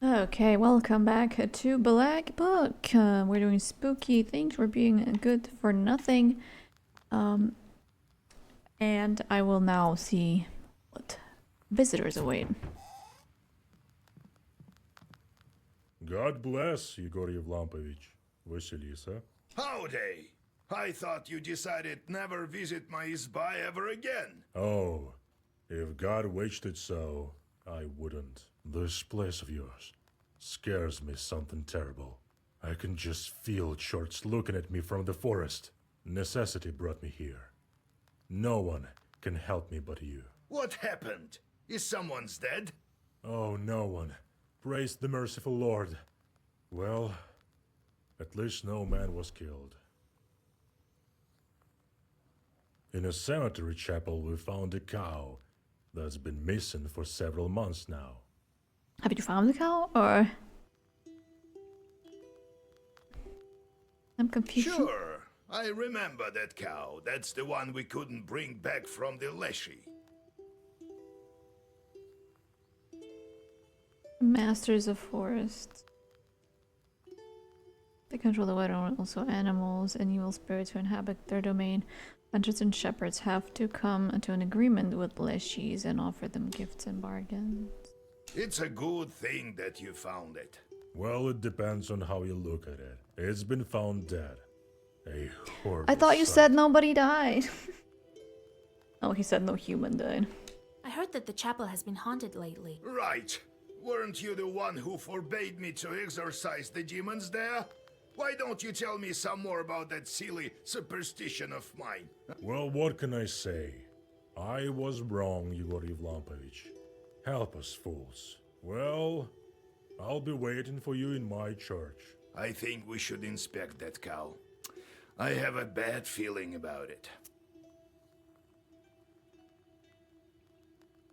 Okay, welcome back to Black Book. We're doing spooky things. We're being good for nothing. Um, and I will now see what visitors await. God bless, Igor Yevlampovich. Vasilisa. Howdy! I thought you decided never visit my izba ever again. Oh, if God wished it so, I wouldn't. This place of yours scares me something terrible. I can just feel Shorts looking at me from the forest. Necessity brought me here. No one can help me but you. What happened? Is someone's dead? Oh, no one. Praise the merciful Lord. Well, at least no man was killed. In a cemetery chapel, we found a cow that's been missing for several months now. Have you found the cow, or...? I'm confused. Sure. I remember that cow. That's the one we couldn't bring back from the Leshy. Masters of Forest. They control the weather and also animals and evil spirits who inhabit their domain. Hunters and shepherds have to come to an agreement with Leshies and offer them gifts and bargains. It's a good thing that you found it. Well, it depends on how you look at it. It's been found dead. A horrible I thought you sight. said nobody died. Oh, he said no human died. I heard that the chapel has been haunted lately. Right. Weren't you the one who forbade me to exorcise the demons there? Why don't you tell me some more about that silly superstition of mine? Well, what can I say? I was wrong, Igor Yevlampovich. Help us, fools. Well, I'll be waiting for you in my church. I think we should inspect that cow. I have a bad feeling about it.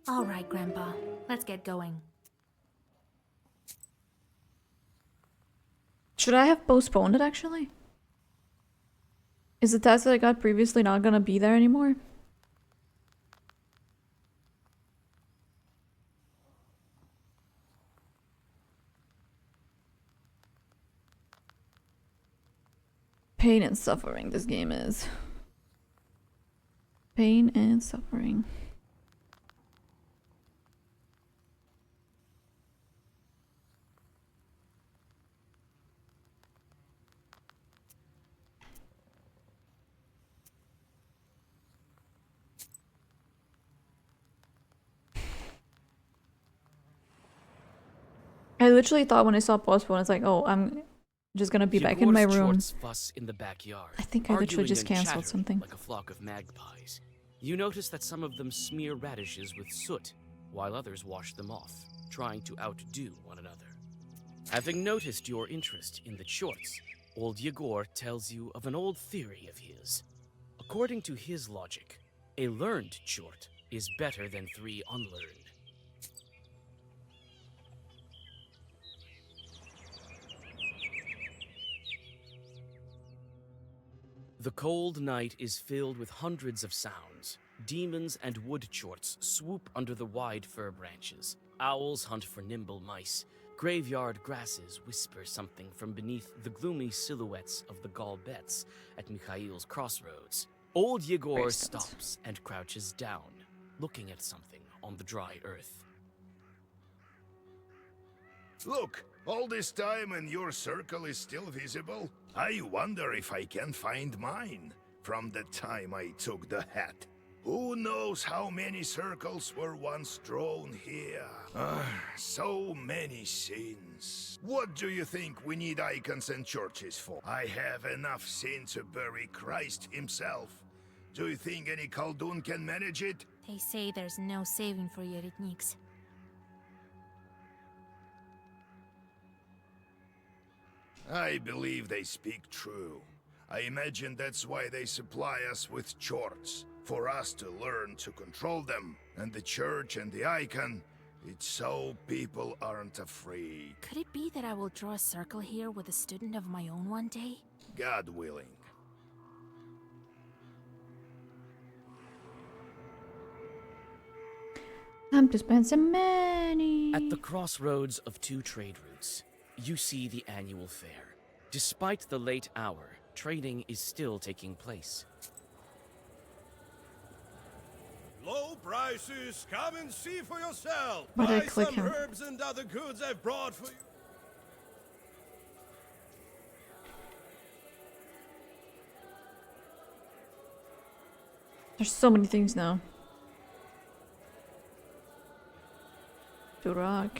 All right, Grandpa. Let's get going. Should I have postponed it, actually? Is the task that I got previously not gonna be there anymore? Pain and suffering this game is. Pain and suffering. I literally thought when I saw postpone, it's like, oh, I'm just gonna be back in my room. Fuss in the backyard, I think I literally arguing just and canceled chattering something. like a flock of magpies. You notice that some of them smear radishes with soot, while others wash them off, trying to outdo one another. Having noticed your interest in the Chorts, old Yegor tells you of an old theory of his. According to his logic, a learned Chort is better than 3 unlearned. The cold night is filled with hundreds of sounds. Demons and wood chorts swoop under the wide fir branches. Owls hunt for nimble mice. Graveyard grasses whisper something from beneath the gloomy silhouettes of the Galbets at Mikhail's crossroads. Old Yegor Gravestones. stops and crouches down, looking at something on the dry earth. Look, all this time and your circle is still visible? I wonder if I can find mine from the time I took the hat. Who knows how many circles were once drawn here? So many sins. What do you think we need icons and churches for? I have enough sin to bury Christ himself. Do you think any Khaldun can manage it? They say there's no saving for Yeretniks. I believe they speak true. I imagine that's why they supply us with chorts, for us to learn to control them. And the church and the icon, it's so people aren't afraid. Could it be that I will draw a circle here with a student of my own one day? God willing. Time to spend some money. At the crossroads of two trade routes, you see the annual fair. Despite the late hour, trading is still taking place. Low prices, come and see for yourself. Why did I Buy click some him? herbs and other goods I've brought for you. There's so many things now. Durak.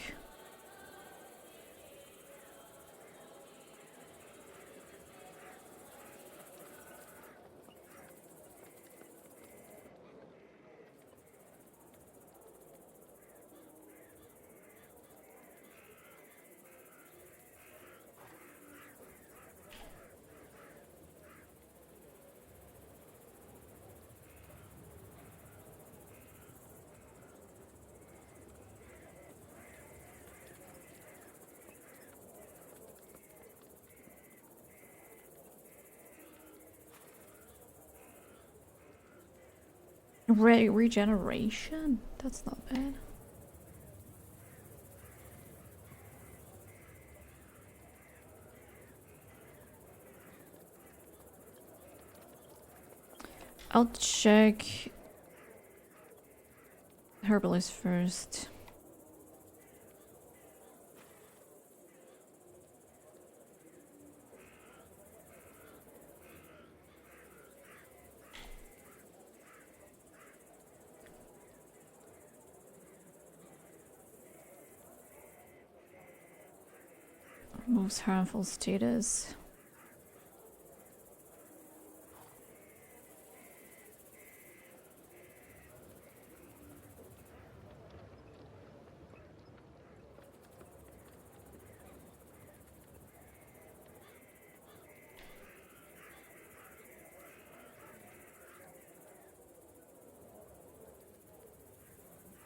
Regeneration? That's not bad. I'll check Herbalist first. Removes harmful status.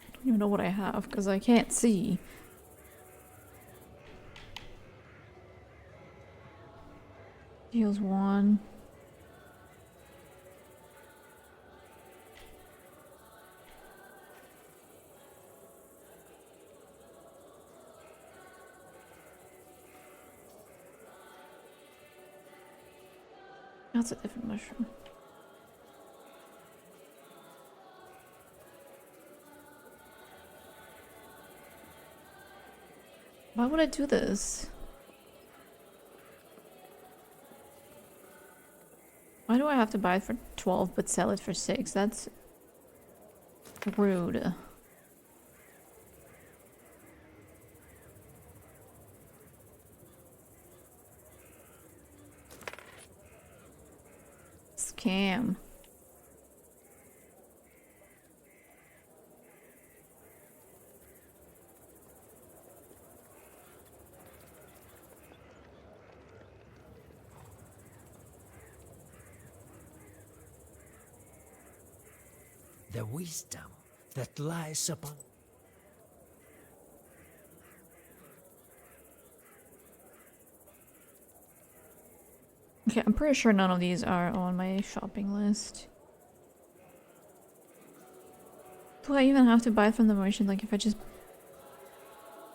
I don't even know what I have because I can't see. Heals 1. That's a different mushroom. Why would I do this? Why do I have to buy it for 12 but sell it for 6? That's rude. Scam. The wisdom that lies upon. Okay, I'm pretty sure none of these are on my shopping list. Do I even have to buy from the merchant? Like, if I just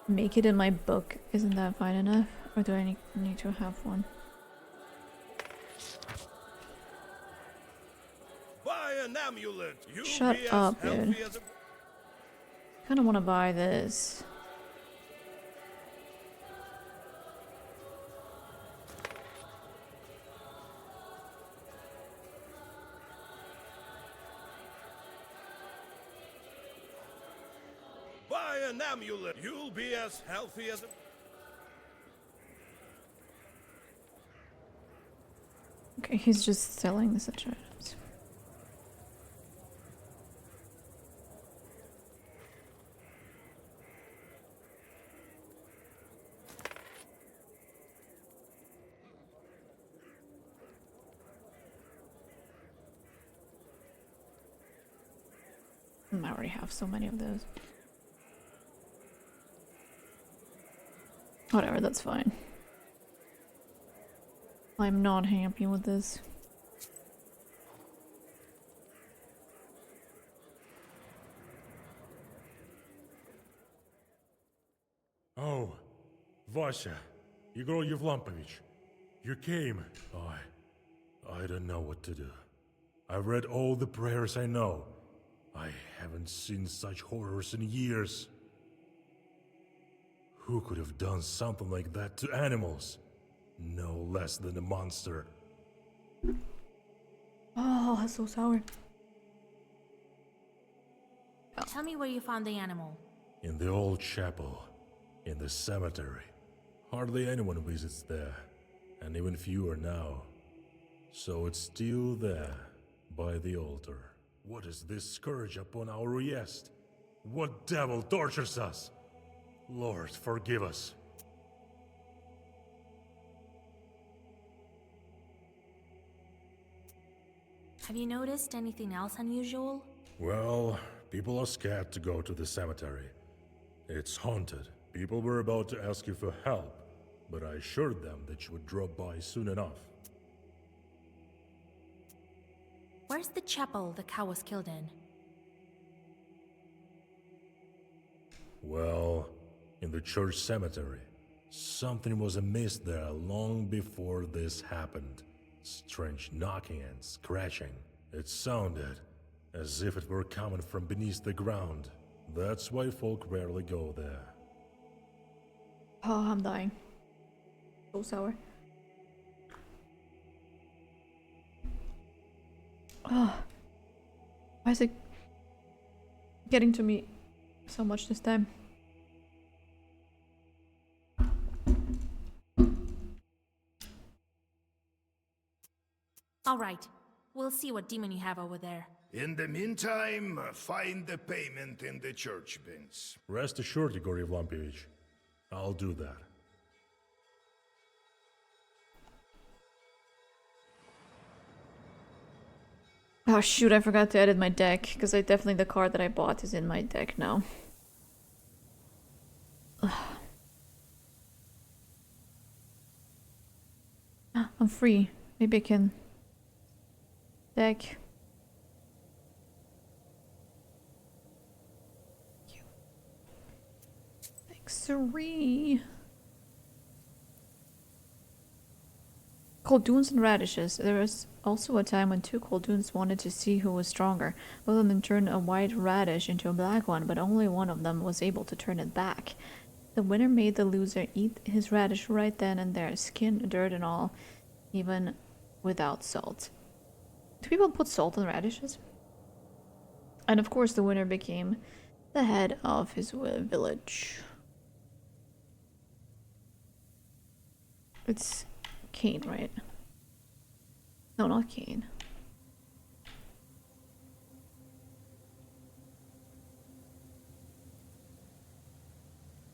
make it in my book, isn't that fine enough? Or do I need to have one? Buy an amulet. You'll Shut be as up, dude. healthy as a... I kind of want to buy this. Buy an amulet. You'll be as healthy as a... Okay, he's just selling the such items. I already have so many of those. Whatever, that's fine. I'm not happy with this. Vasya, Igor Yevlampovich, you came. I don't know what to do. I've read all the prayers I know. I haven't seen such horrors in years. Who could have done something like that to animals? No less than a monster. Oh, that's so sour. Tell me where you found the animal. In the old chapel, in the cemetery. Hardly anyone visits there, and even fewer now. So it's still there, by the altar. What is this scourge upon our Riest? What devil tortures us? Lord, forgive us. Have you noticed anything else unusual? Well, people are scared to go to the cemetery. It's haunted. People were about to ask you for help, but I assured them that you would drop by soon enough. Where's the chapel the cow was killed in? Well, in the church cemetery. Something was amiss there long before this happened. Strange knocking and scratching. It sounded as if it were coming from beneath the ground. That's why folk rarely go there. Oh, I'm dying. So sour. Oh. Why is it getting to me so much this time? All right, we'll see what demon you have over there. In the meantime, find the payment in the church bins. Rest assured, Igor Yevlampovich. I'll do that. Oh shoot, I forgot to edit my deck, because the card that I bought is in my deck now. Ugh. Ah, I'm free. Maybe I can deck. Three. Coldoons and radishes. There was also a time when two coldoons wanted to see who was stronger. Both of them turned a white radish into a black one, but only one of them was able to turn it back. The winner made the loser eat his radish right then and there, skin, dirt, and all, even without salt. Do people put salt on radishes? And of course, the winner became the head of his village. It's Cain, right? No, not Cain.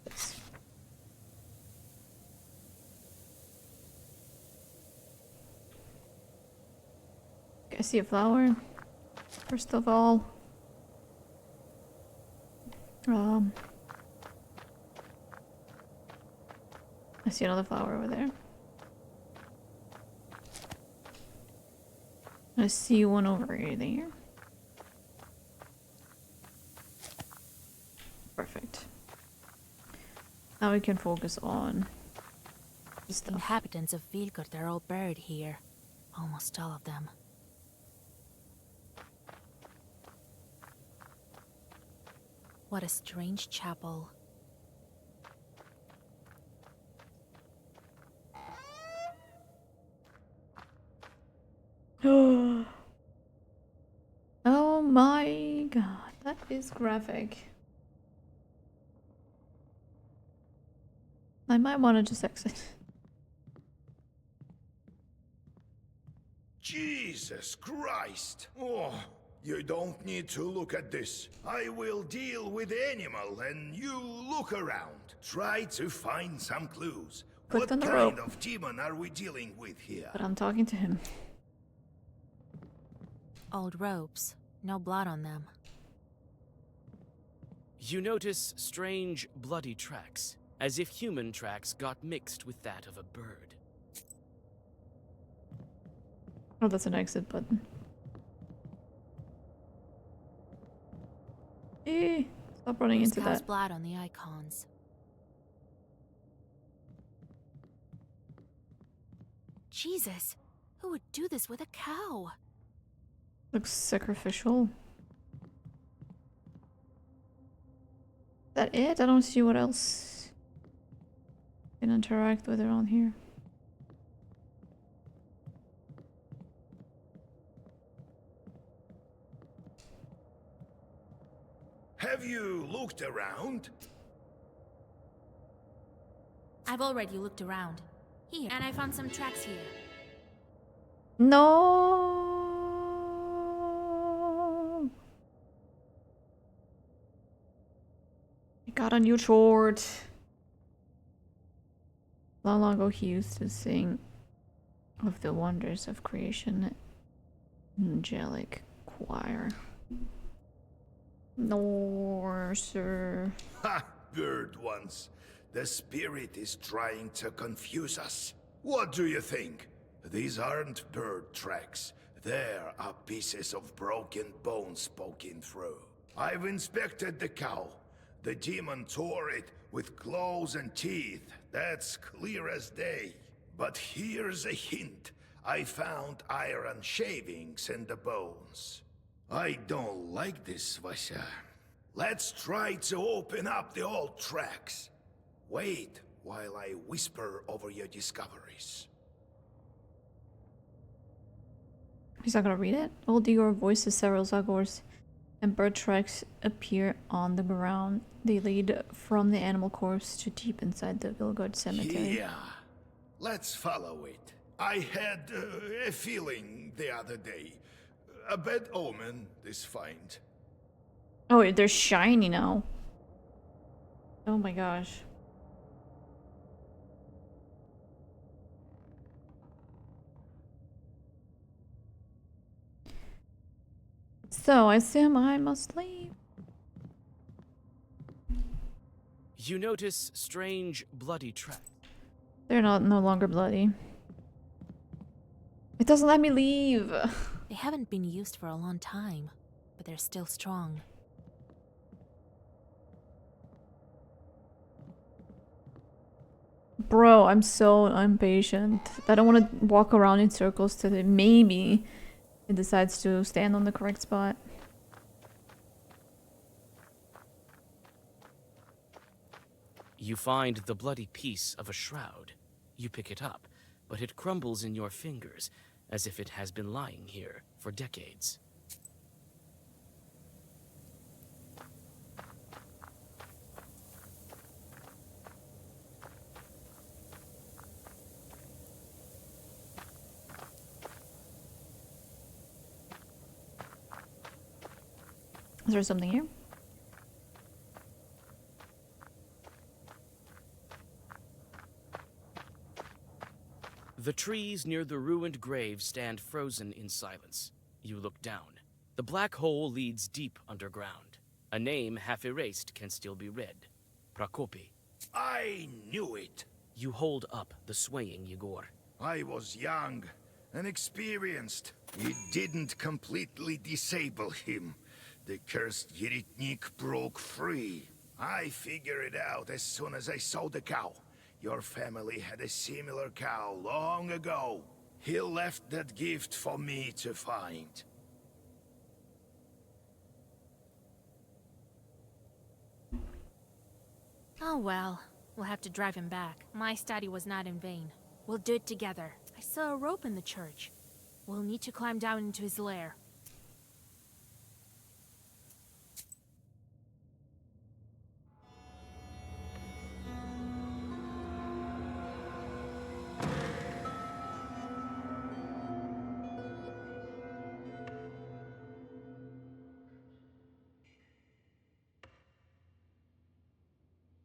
This. Okay, I see a flower. First of all, I see another flower over there. I see one over there. Perfect. Now we can focus on this stuff. Inhabitants of Vilgard are all buried here. Almost all of them. What a strange chapel. Oh my god, that is graphic. I might want to just exit. Jesus Christ! Oh, you don't need to look at this. I will deal with the animal and you look around. Try to find some clues. Click What on the kind rope. of demon are we dealing with here? But I'm talking to him. Old ropes. No blood on them. You notice strange, bloody tracks, as if human tracks got mixed with that of a bird. Oh, that's an exit button. Stop running There's into cow's that. blood on the icons. Jesus, who would do this with a cow? Looks sacrificial. That it? I don't see what else can interact with around here. Have you looked around? I've already looked around. Here, and I found some tracks here. No. I got a new short. Long ago he used to sing of the wonders of creation. Angelic choir. No, sir. Ha! Bird ones. The spirit is trying to confuse us. What do you think? These aren't bird tracks. There are pieces of broken bones poking through. I've inspected the cow. The demon tore it with claws and teeth. That's clear as day. But here's a hint. I found iron shavings in the bones. I don't like this, Vasya. Let's try to open up the old tracks. Wait while I whisper over your discoveries. He's not gonna read it? Old Igor voices several Zagors, and bird tracks appear on the ground. They lead from the animal corpse to deep inside the Vilgard cemetery. Yeah, let's follow it. I had a feeling the other day. A bad omen, this find. Oh, they're shiny now. Oh my gosh. So, I assume I must leave. You notice strange, bloody tracks. They're no longer bloody. It doesn't let me leave. They haven't been used for a long time, but they're still strong. Bro, I'm so impatient. I don't want to walk around in circles till maybe it decides to stand on the correct spot. You find the bloody piece of a shroud. You pick it up, but it crumbles in your fingers, as if it has been lying here for decades. Is there something here? The trees near the ruined grave stand frozen in silence. You look down. The black hole leads deep underground. A name half erased can still be read. Prokopy. I knew it. You hold up the swaying Yegor. I was young and experienced. It didn't completely disable him. The cursed Yeritnik broke free. I figured it out as soon as I saw the cow. Your family had a similar cow long ago. He left that gift for me to find. Oh well, we'll have to drive him back. My study was not in vain. We'll do it together. I saw a rope in the church. We'll need to climb down into his lair.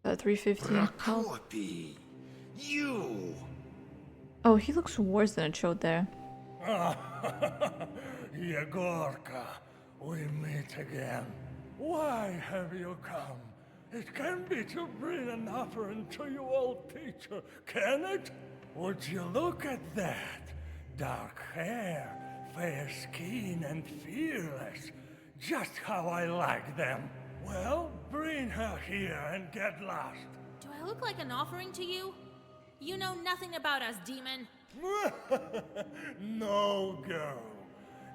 About 350 health. Prokopy, you! Oh, he looks worse than it showed there. Yegorka, we meet again. Why have you come? It can be to bring an offering to your old teacher, can it? Would you look at that? Dark hair, fair skin, and fearless. Just how I like them. Well, bring her here and get lost. Do I look like an offering to you? You know nothing about us, demon. No, girl.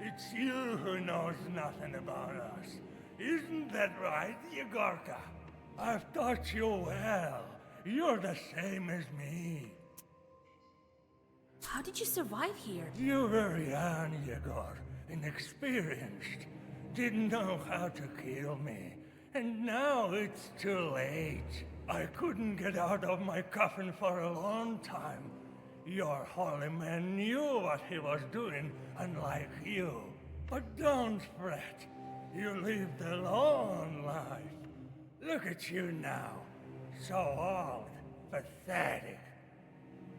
It's you who knows nothing about us. Isn't that right, Yegorka? I've taught you well. You're the same as me. How did you survive here? You were young, Yegor, inexperienced. Didn't know how to kill me. And now it's too late. I couldn't get out of my coffin for a long time. Your holy man knew what he was doing, unlike you. But don't fret. You lived a long life. Look at you now. So old, pathetic.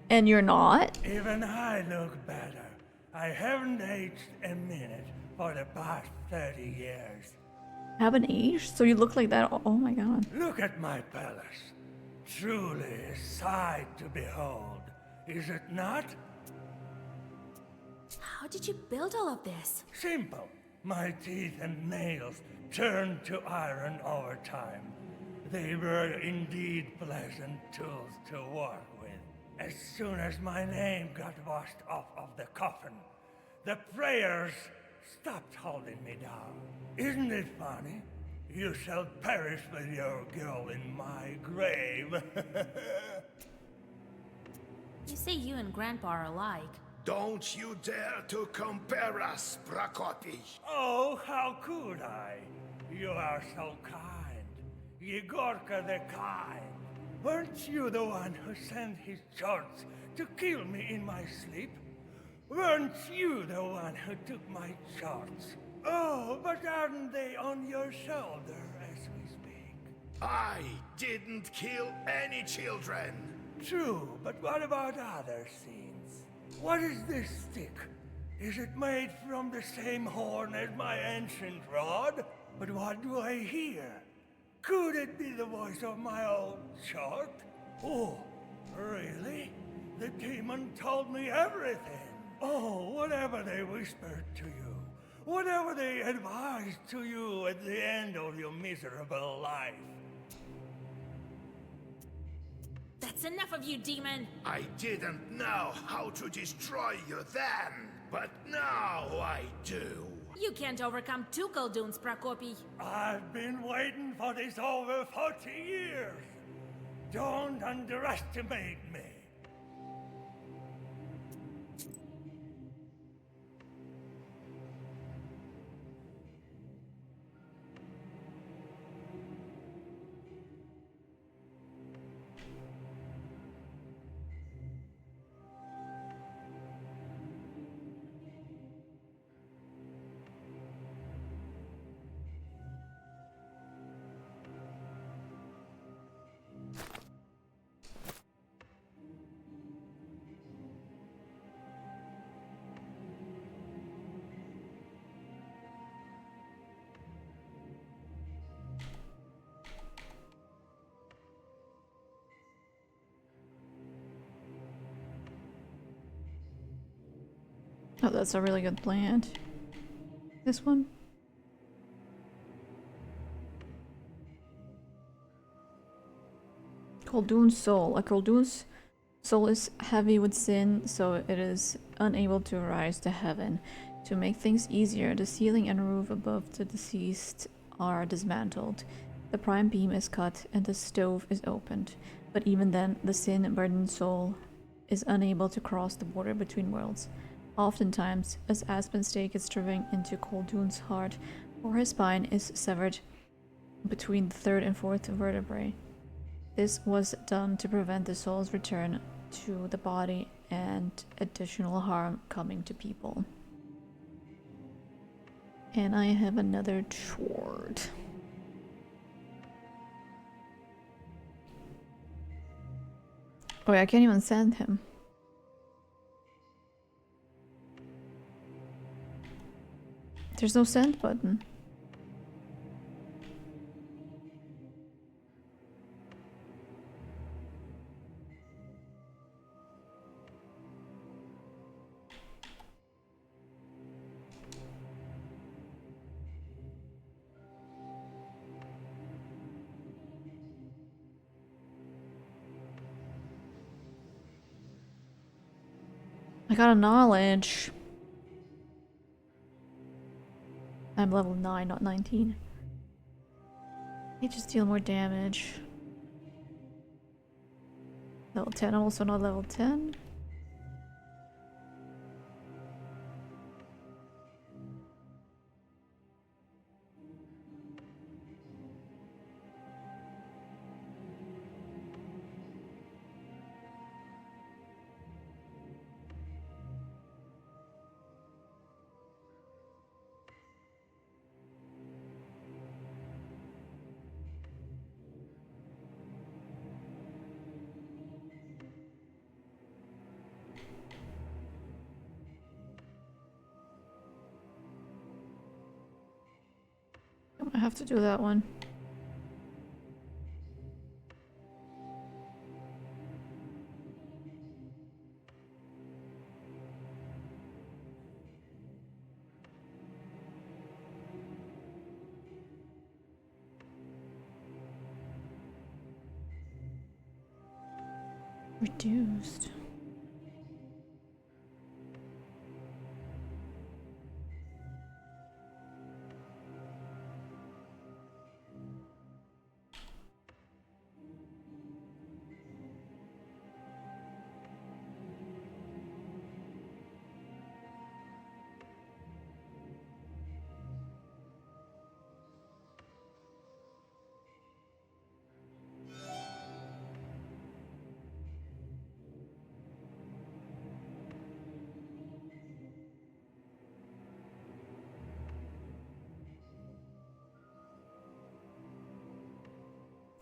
And you're not? Even I look better. I haven't aged a minute for the past 30 years. Haven't aged? So you look like that? Oh my god. Look at my palace. Truly a sight to behold, is it not? How did you build all of this? Simple. My teeth and nails turned to iron over time. They were indeed pleasant tools to work with. As soon as my name got washed off of the coffin, the prayers stopped holding me down. Isn't it funny? You shall perish with your girl in my grave. You say you and Grandpa are alike. Don't you dare to compare us, Prokopy. Oh, how could I? You are so kind. Yegorka the kind. Weren't you the one who sent his charts to kill me in my sleep? Weren't you the one who took my charts? Oh, but aren't they on your shoulder as we speak? I didn't kill any children. True, but what about other scenes? What is this stick? Is it made from the same horn as my ancient rod? But what do I hear? Could it be the voice of my old chart? Oh, really? The demon told me everything. Oh, whatever they whispered to you, whatever they advised to you at the end of your miserable life. That's enough of you, demon! I didn't know how to destroy you then, but now I do. You can't overcome two Kolduns, Prokopy. I've been waiting for this over 40 years. Don't underestimate me. Oh, that's a really good plant. This one? Koldun's soul. A Koldun's soul is heavy with sin, so it is unable to rise to heaven. To make things easier, the ceiling and roof above the deceased are dismantled. The prime beam is cut and the stove is opened. But even then, the sin-burdened soul is unable to cross the border between worlds. Oftentimes, as Aspen's stake is driven into Koldun's heart, or his spine is severed between the third and fourth vertebrae. This was done to prevent the soul's return to the body and additional harm coming to people. And I have another sword. Oh, I can't even send him. There's no send button. I got a knowledge. I'm level 9, not 19. I just deal more damage. Level 10, I'm also not level 10. I have to do that one. Reduced.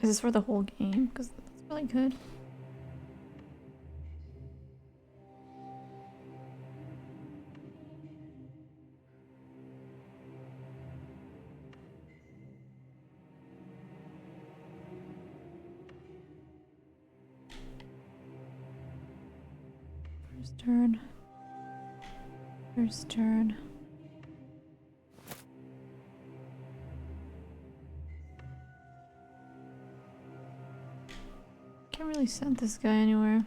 Is this for the whole game? Because that's really good. First turn. First turn. Can't really send this guy anywhere.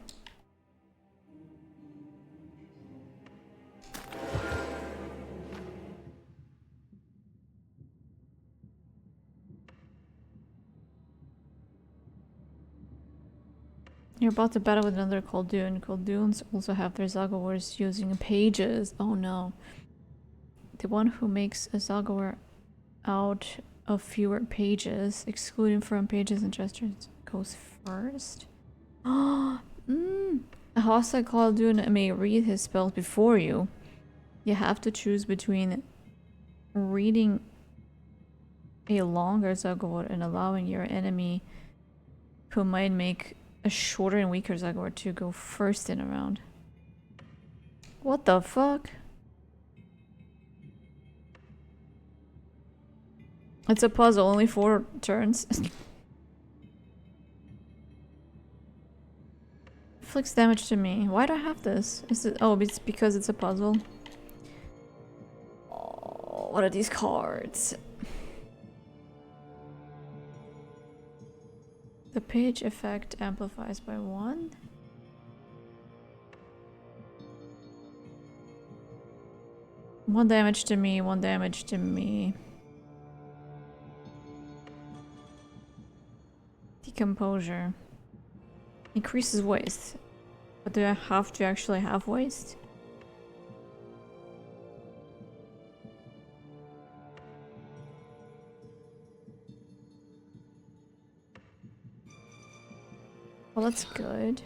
You're about to battle with another Khaldun. Khalduns also have their Zagawars using pages. Oh no. The one who makes a Zagawar out of fewer pages, excluding from pages and gestures, goes first. Oh, A hostile Khaldun may read his spells before you. You have to choose between reading a longer Zagawar and allowing your enemy who might make a shorter and weaker Zagawar to go first in a round. What the fuck? It's a puzzle, only 4 turns. Inflicts damage to me. Why do I have this? Is it— oh, it's because it's a puzzle. Oh, what are these cards? The page effect amplifies by 1. One damage to me, 1 damage to me. Decomposure. Increases waste. But do I have to actually have waste? Well, that's good.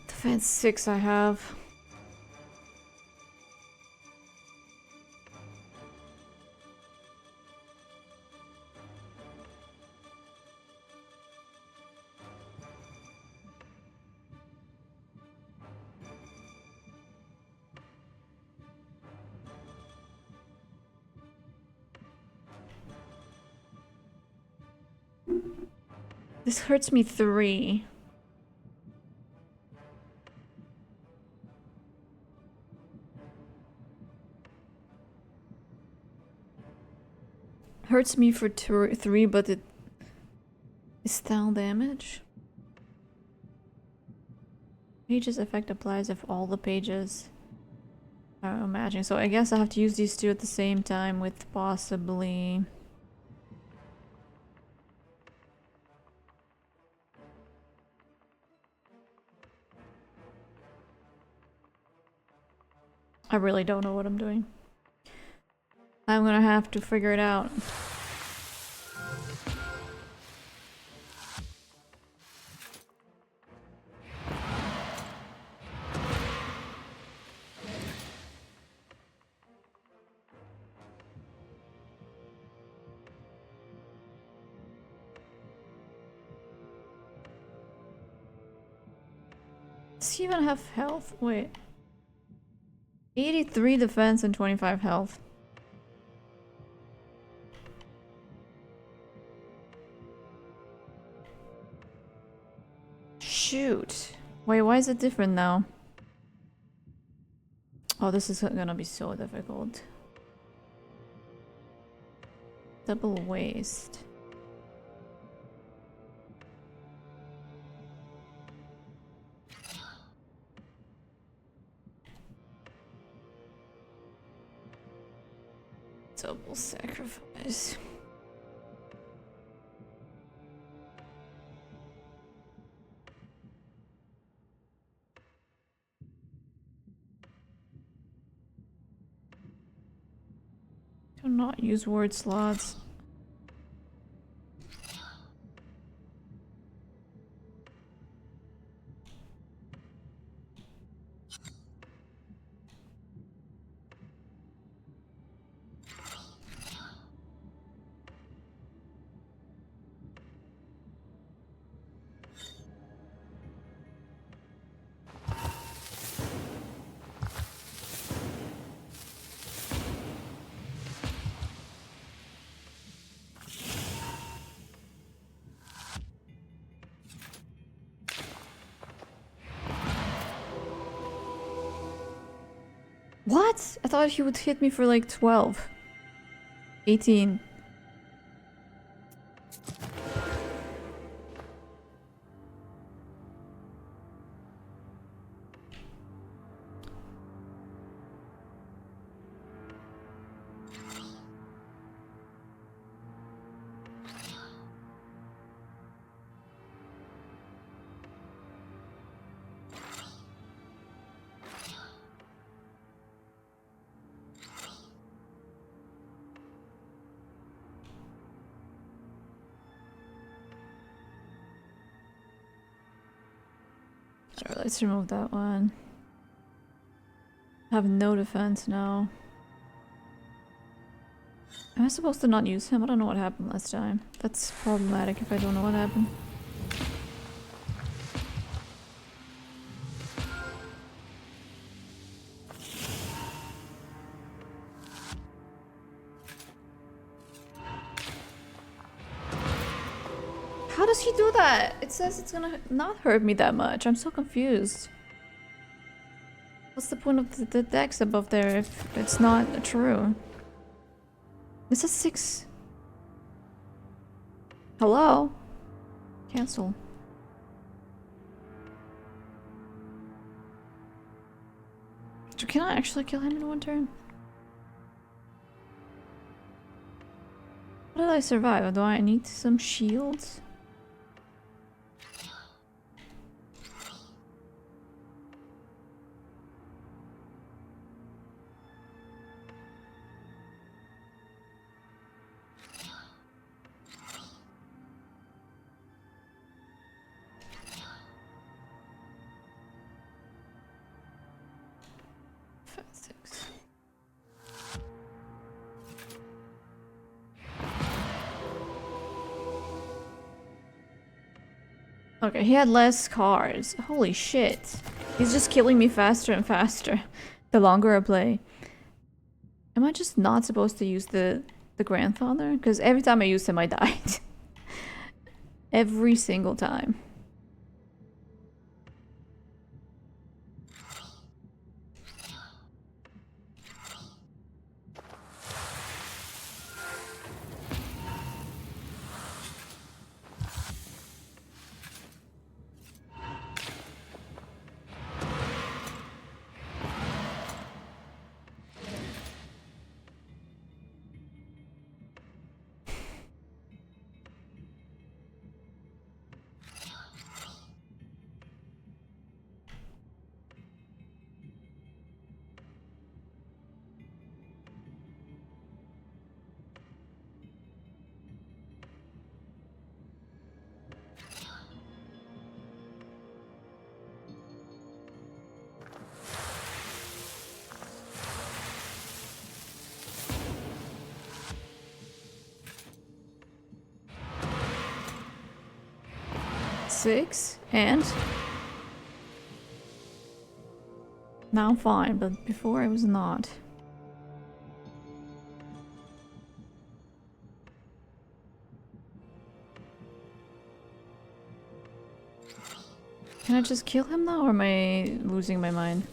Defense 6 I have. This hurts me 3. Hurts me for 3, but it is style damage. Pages effect applies if all the pages are matching. So I guess I have to use these two at the same time with possibly... I really don't know what I'm doing. I'm gonna have to figure it out. Does he even have health? Wait. 83 defense and 25 health. Shoot. Wait, why is it different now? Oh, this is gonna be so difficult. Double waste. Double sacrifice. Do not use word slots. What? I thought he would hit me for like 12. 18. Alright, let's remove that one. I have no defense now. Am I supposed to not use him? I don't know what happened last time. That's problematic if I don't know what happened. How does he do that? It says it's gonna not hurt me that much. I'm so confused. What's the point of the dex above there if it's not true? This is 6. Hello? Cancel. Can I actually kill him in one turn? How did I survive? Do I need some shields? Okay, he had less cards. Holy shit. He's just killing me faster and faster the longer I play. Am I just not supposed to use the grandfather? Because every time I used him, I died. Every single time. 6, and now I'm fine, but before I was not. Can I just kill him now, or am I losing my mind?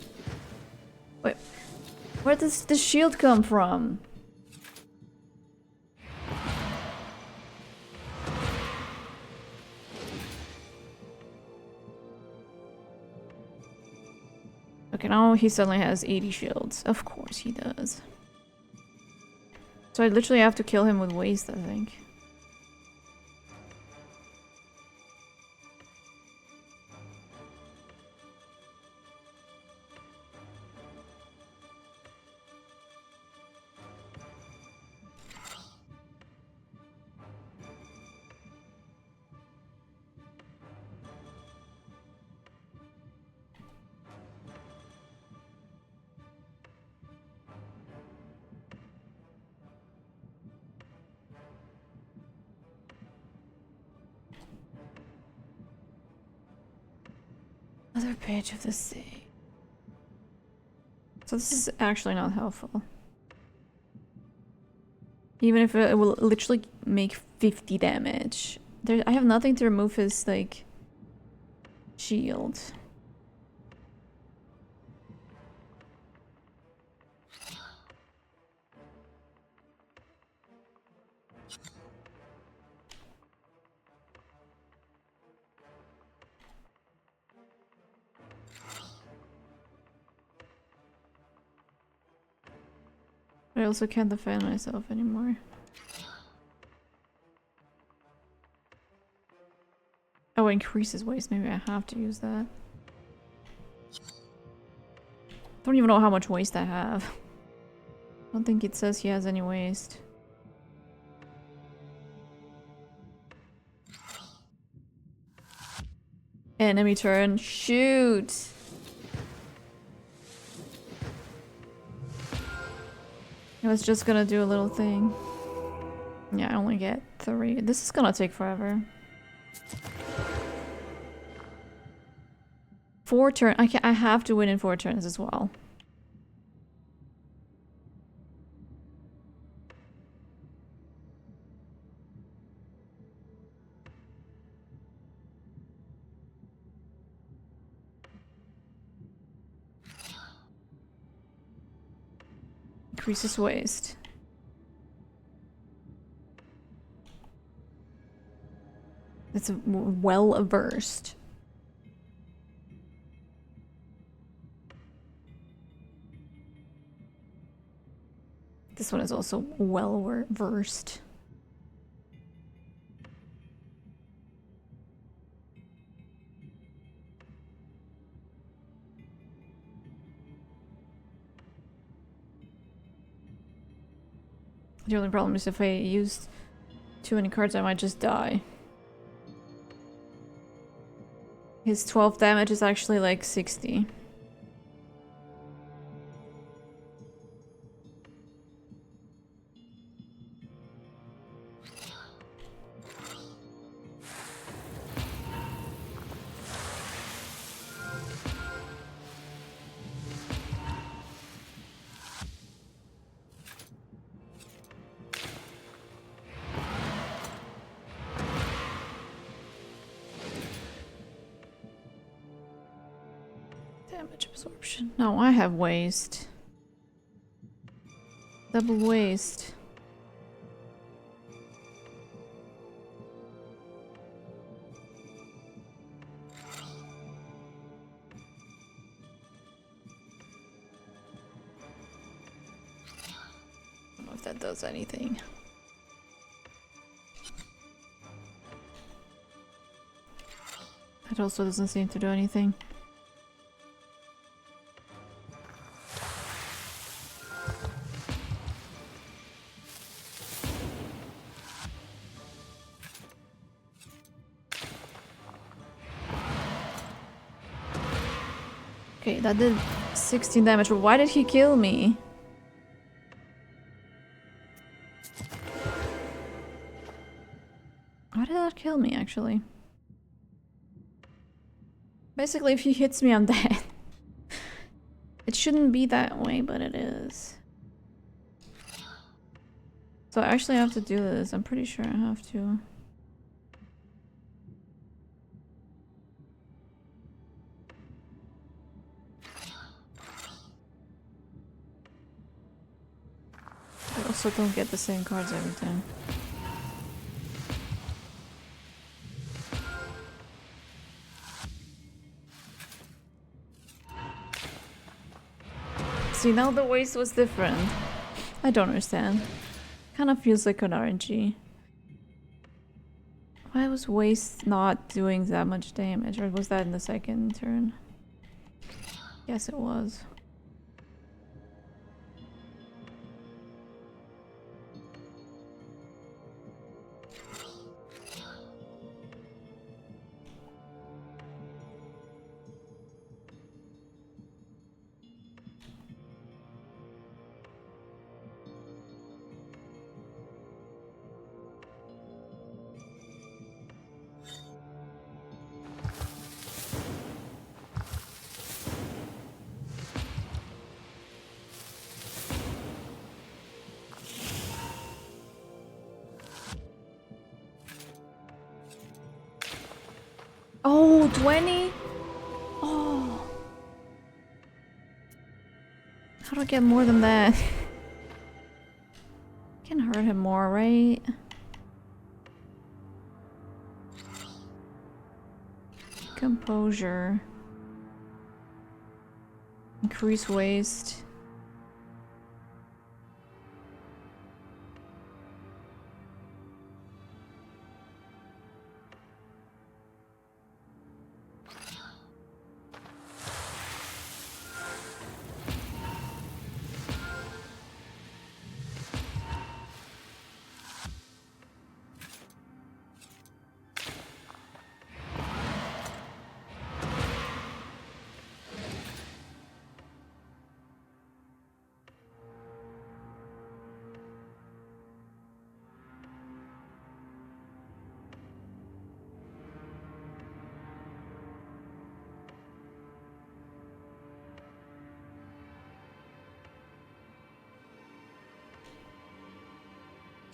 Wait, where does the shield come from? Okay, now he suddenly has 80 shields. Of course he does. So I literally have to kill him with waste, I think. Other page of the sea. So this is actually not helpful. Even if it will literally make 50 damage. I have nothing to remove his, like, shield. I also can't defend myself anymore. Oh, increases waste. Maybe I have to use that. Don't even know how much waste I have. I don't think it says he has any waste. Enemy turn. Shoot! I was just gonna do a little thing. Yeah, I only get 3. This is gonna take forever. 4 turns. I have to win in 4 turns as well. Increases waste. It's well versed. This one is also well versed. The only problem is if I use too many cards, I might just die. His 12 damage is actually like 60. Damage absorption. No, I have waste. Double waste. I don't know if that does anything. That also doesn't seem to do anything. Okay, that did 16 damage, but why did he kill me? Why did that kill me, actually? Basically, if he hits me, I'm dead. It shouldn't be that way, but it is. So I actually have to do this. I'm pretty sure I have to. I also don't get the same cards every time. See, now the waste was different. I don't understand. Kind of feels like an RNG. Why was waste not doing that much damage? Or was that in the second turn? Yes, it was. Oh, 20? Oh. How do I get more than that? Can hurt him more, right? Composure. Increase waste.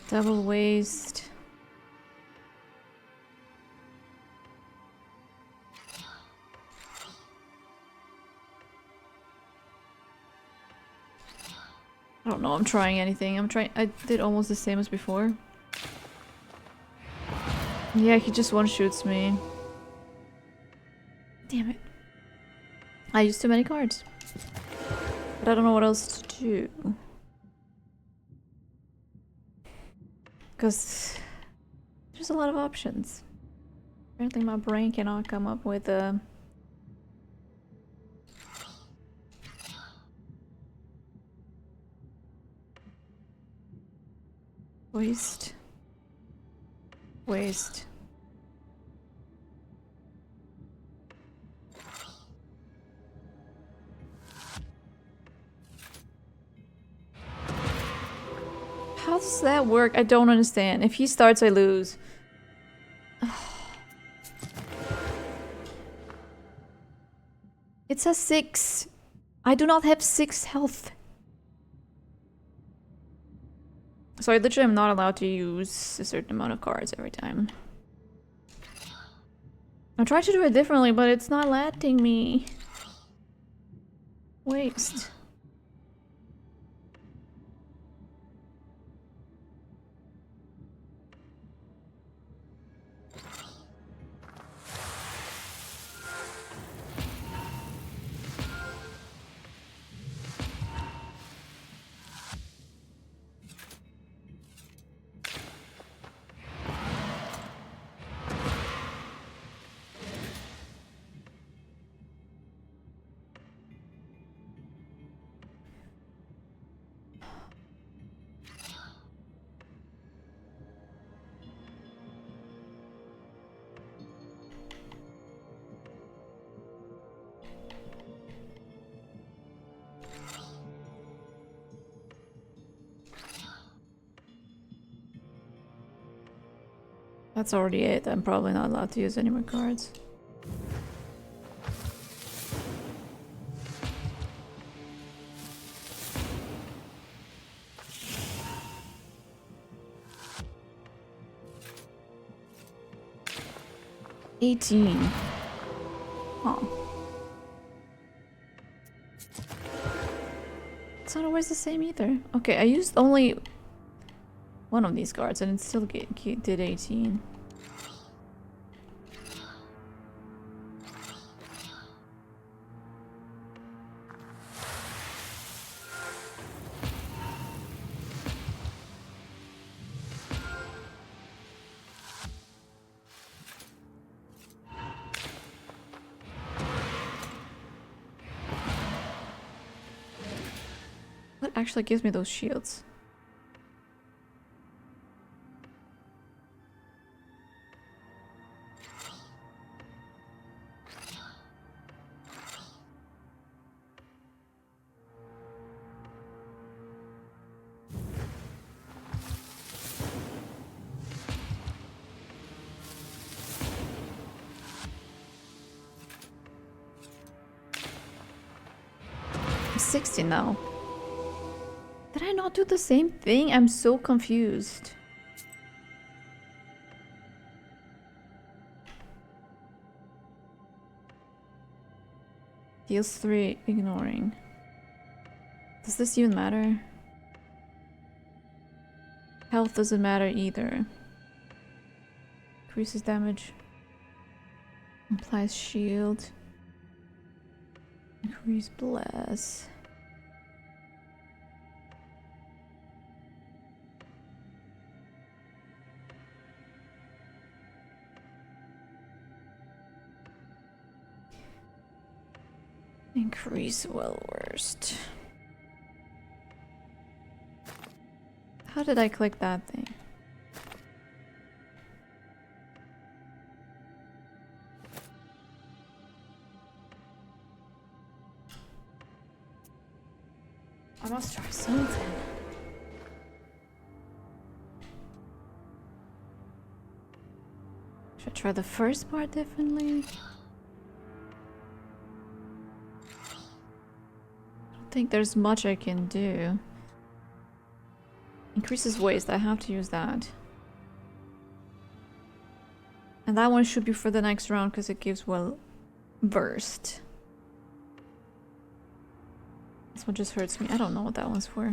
Double waste. I don't know, I'm trying anything. I did almost the same as before. Yeah, he just one-shoots me. Damn it. I used too many cards. But I don't know what else to do. Because there's a lot of options. Apparently my brain cannot come up with a... Waste. Waste. How does that work? I don't understand. If he starts, I lose. It says 6. I do not have 6 health. So I literally am not allowed to use a certain amount of cards every time. I'm trying to do it differently, but it's not letting me. Waste. That's already it. I'm probably not allowed to use any more cards. 18. Oh. It's not always the same either. Okay, I used only one of these cards and it still did 18. What actually gives me those shields? I'm 60 now. Did I not do the same thing? I'm so confused. Deals 3, ignoring. Does this even matter? Health doesn't matter either. Increases damage. Implies shield. Increase bless. Increase well worst. How did I click that thing? I must try something. Should I try the first part differently? I don't think there's much I can do. Increases waste, I have to use that. And that one should be for the next round because it gives, well, burst. This one just hurts me. I don't know what that one's for.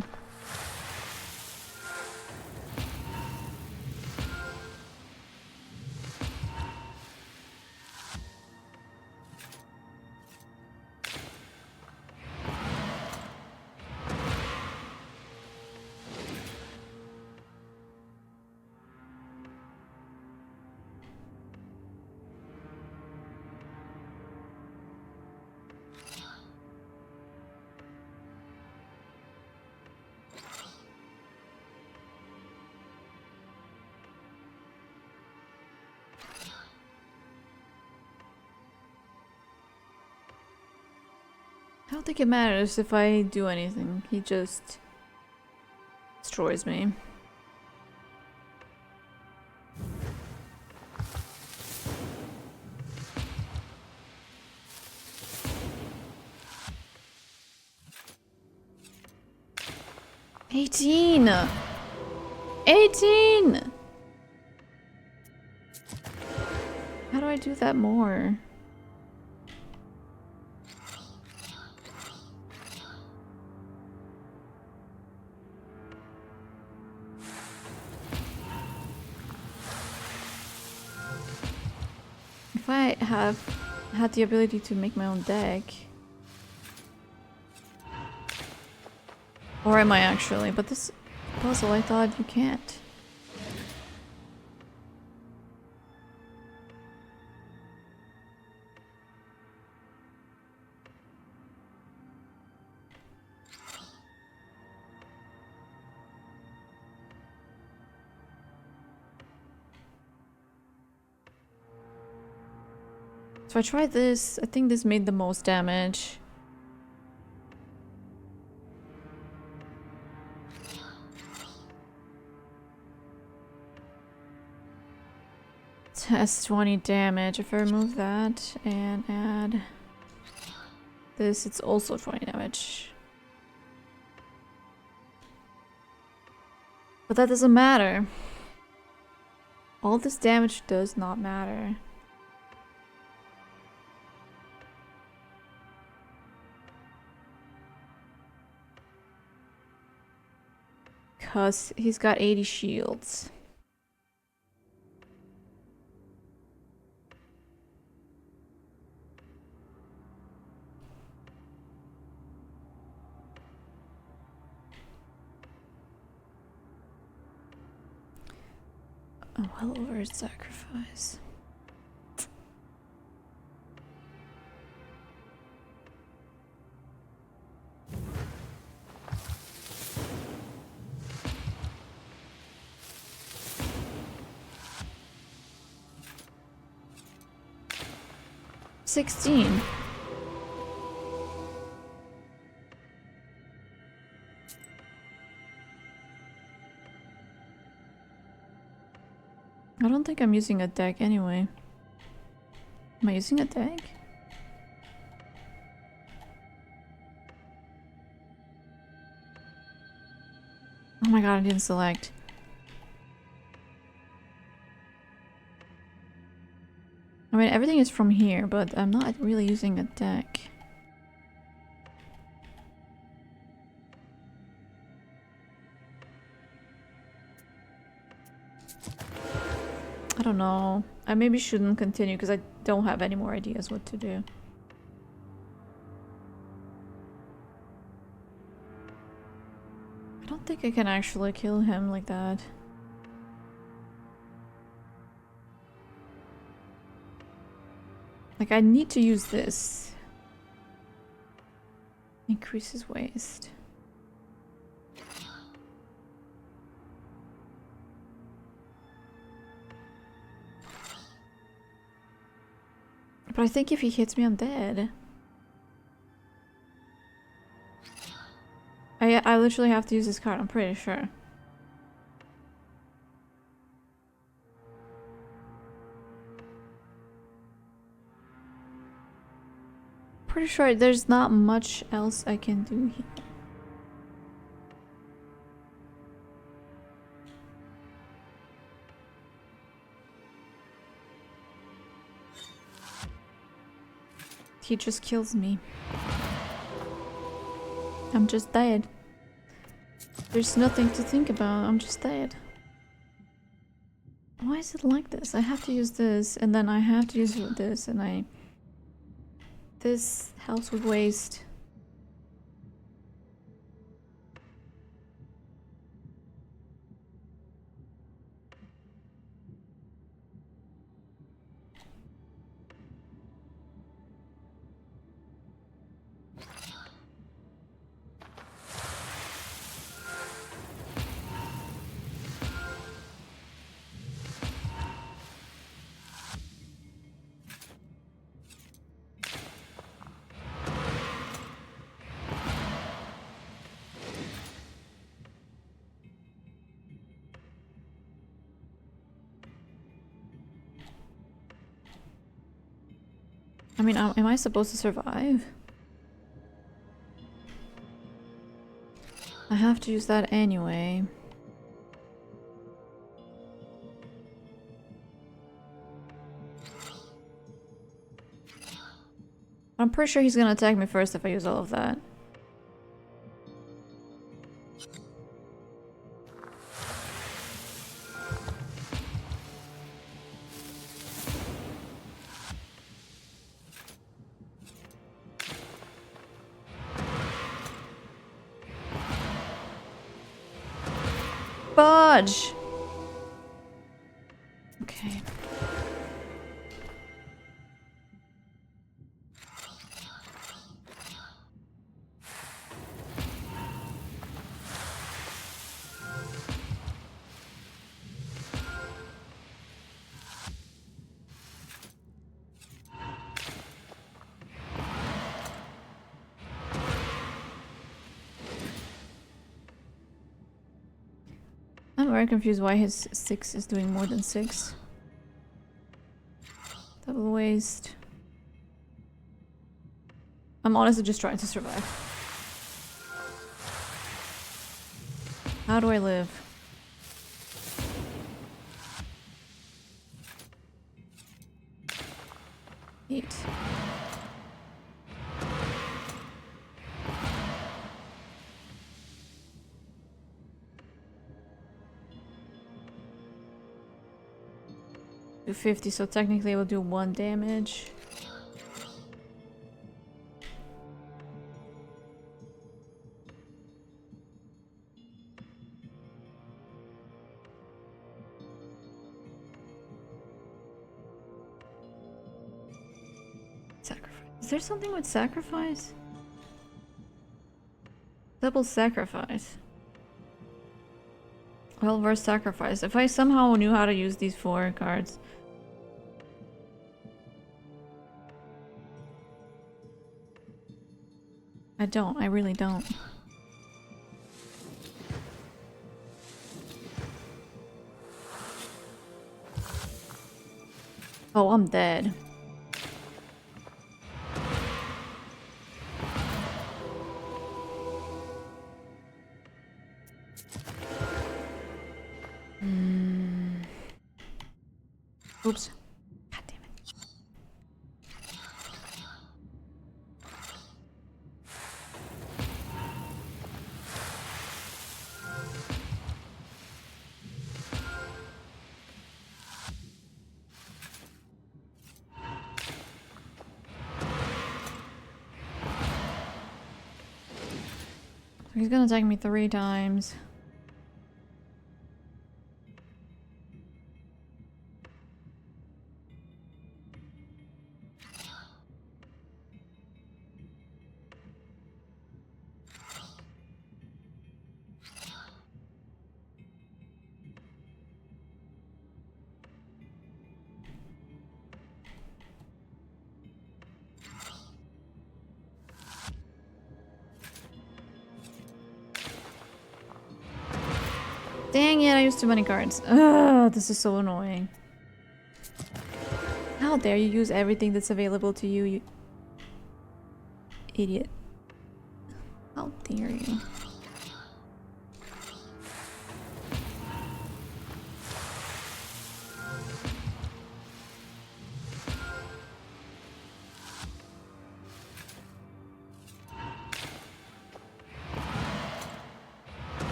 I don't think it matters if I do anything. He just destroys me. $18! $18! How do I do that more? If I had the ability to make my own deck. Or am I actually? But this puzzle, I thought you can't. So I tried this. I think this made the most damage. It has 20 damage. If I remove that and add this, it's also 20 damage. But that doesn't matter. All this damage does not matter. because he's got 80 shields. Oh, well over his sacrifice. $16. I don't think I'm using a deck anyway. Am I using a deck? Oh my god, I didn't select. I mean, everything is from here, but I'm not really using a deck. I don't know. I maybe shouldn't continue because I don't have any more ideas what to do. I don't think I can actually kill him like that. Like, I need to use this. Increases waste. But I think if he hits me, I'm dead. I literally have to use this card, I'm pretty sure. Pretty sure there's not much else I can do here. He just kills me. I'm just dead. There's nothing to think about, I'm just dead. Why is it like this? I have to use this, and then I have to use this, and this helps with waste. I mean, am I supposed to survive? I have to use that anyway. I'm pretty sure he's gonna attack me first if I use all of that. Fudge! Okay. I'm very confused why his 6 is doing more than 6. Double waste. I'm honestly just trying to survive. How do I live? Eat. Do 50, so technically it will do 1 damage. Sacrifice. Is there something with sacrifice? Double sacrifice. Well, versus sacrifice. If I somehow knew how to use these 4 cards. I don't. I really don't. Oh, I'm dead. Oops. God damn it. He's gonna attack me 3 times. Dang it, I used too many cards. Ugh, this is so annoying. How dare you use everything that's available to you, you idiot. How dare you.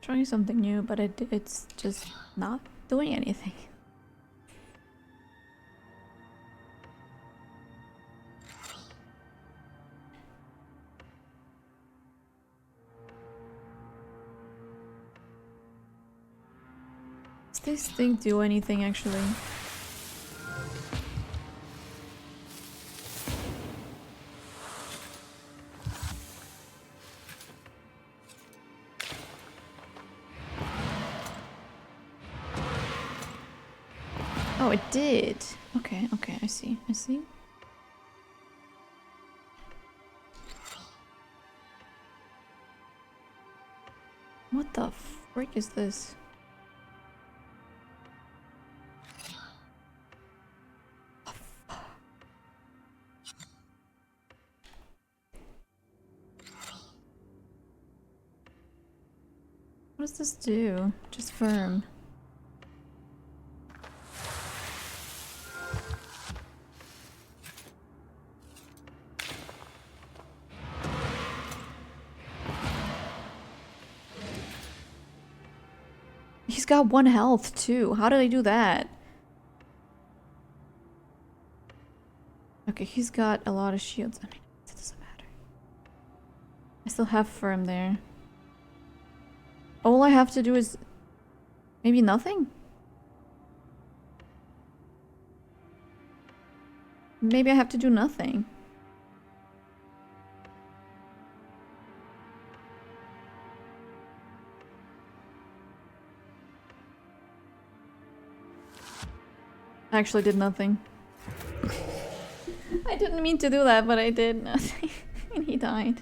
Trying something new, but it's just not doing anything. Does this thing do anything actually? Oh, it did. Okay, okay, I see, I see. What the frick is this? What does this do? Just firm. He's got 1 health too. How did I do that? Okay, he's got a lot of shields. I mean, it doesn't matter. I still have firm there. All I have to do is maybe nothing? Maybe I have to do nothing. I actually did nothing. I didn't mean to do that, but I did nothing. And he died.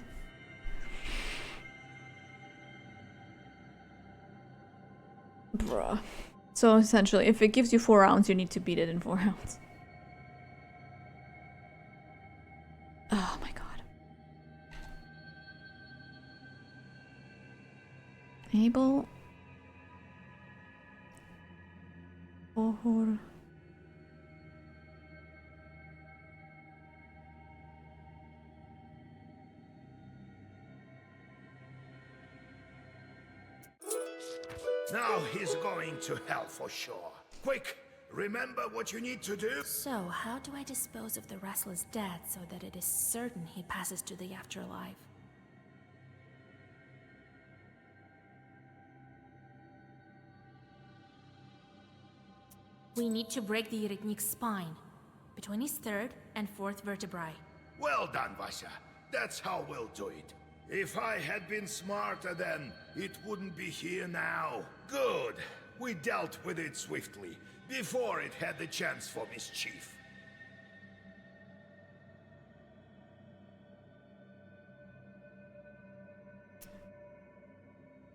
Bruh. So essentially, if it gives you 4 rounds, you need to beat it in 4 rounds. Oh my god. Able. Horror. Now he's going to hell for sure. Quick, remember what you need to do? So, how do I dispose of the restless dead so that it is certain he passes to the afterlife? We need to break the Iritnik's spine, between his third and fourth vertebrae. Well done, Vasya. That's how we'll do it. If I had been smarter then, it wouldn't be here now. Good. We dealt with it swiftly, before it had the chance for mischief.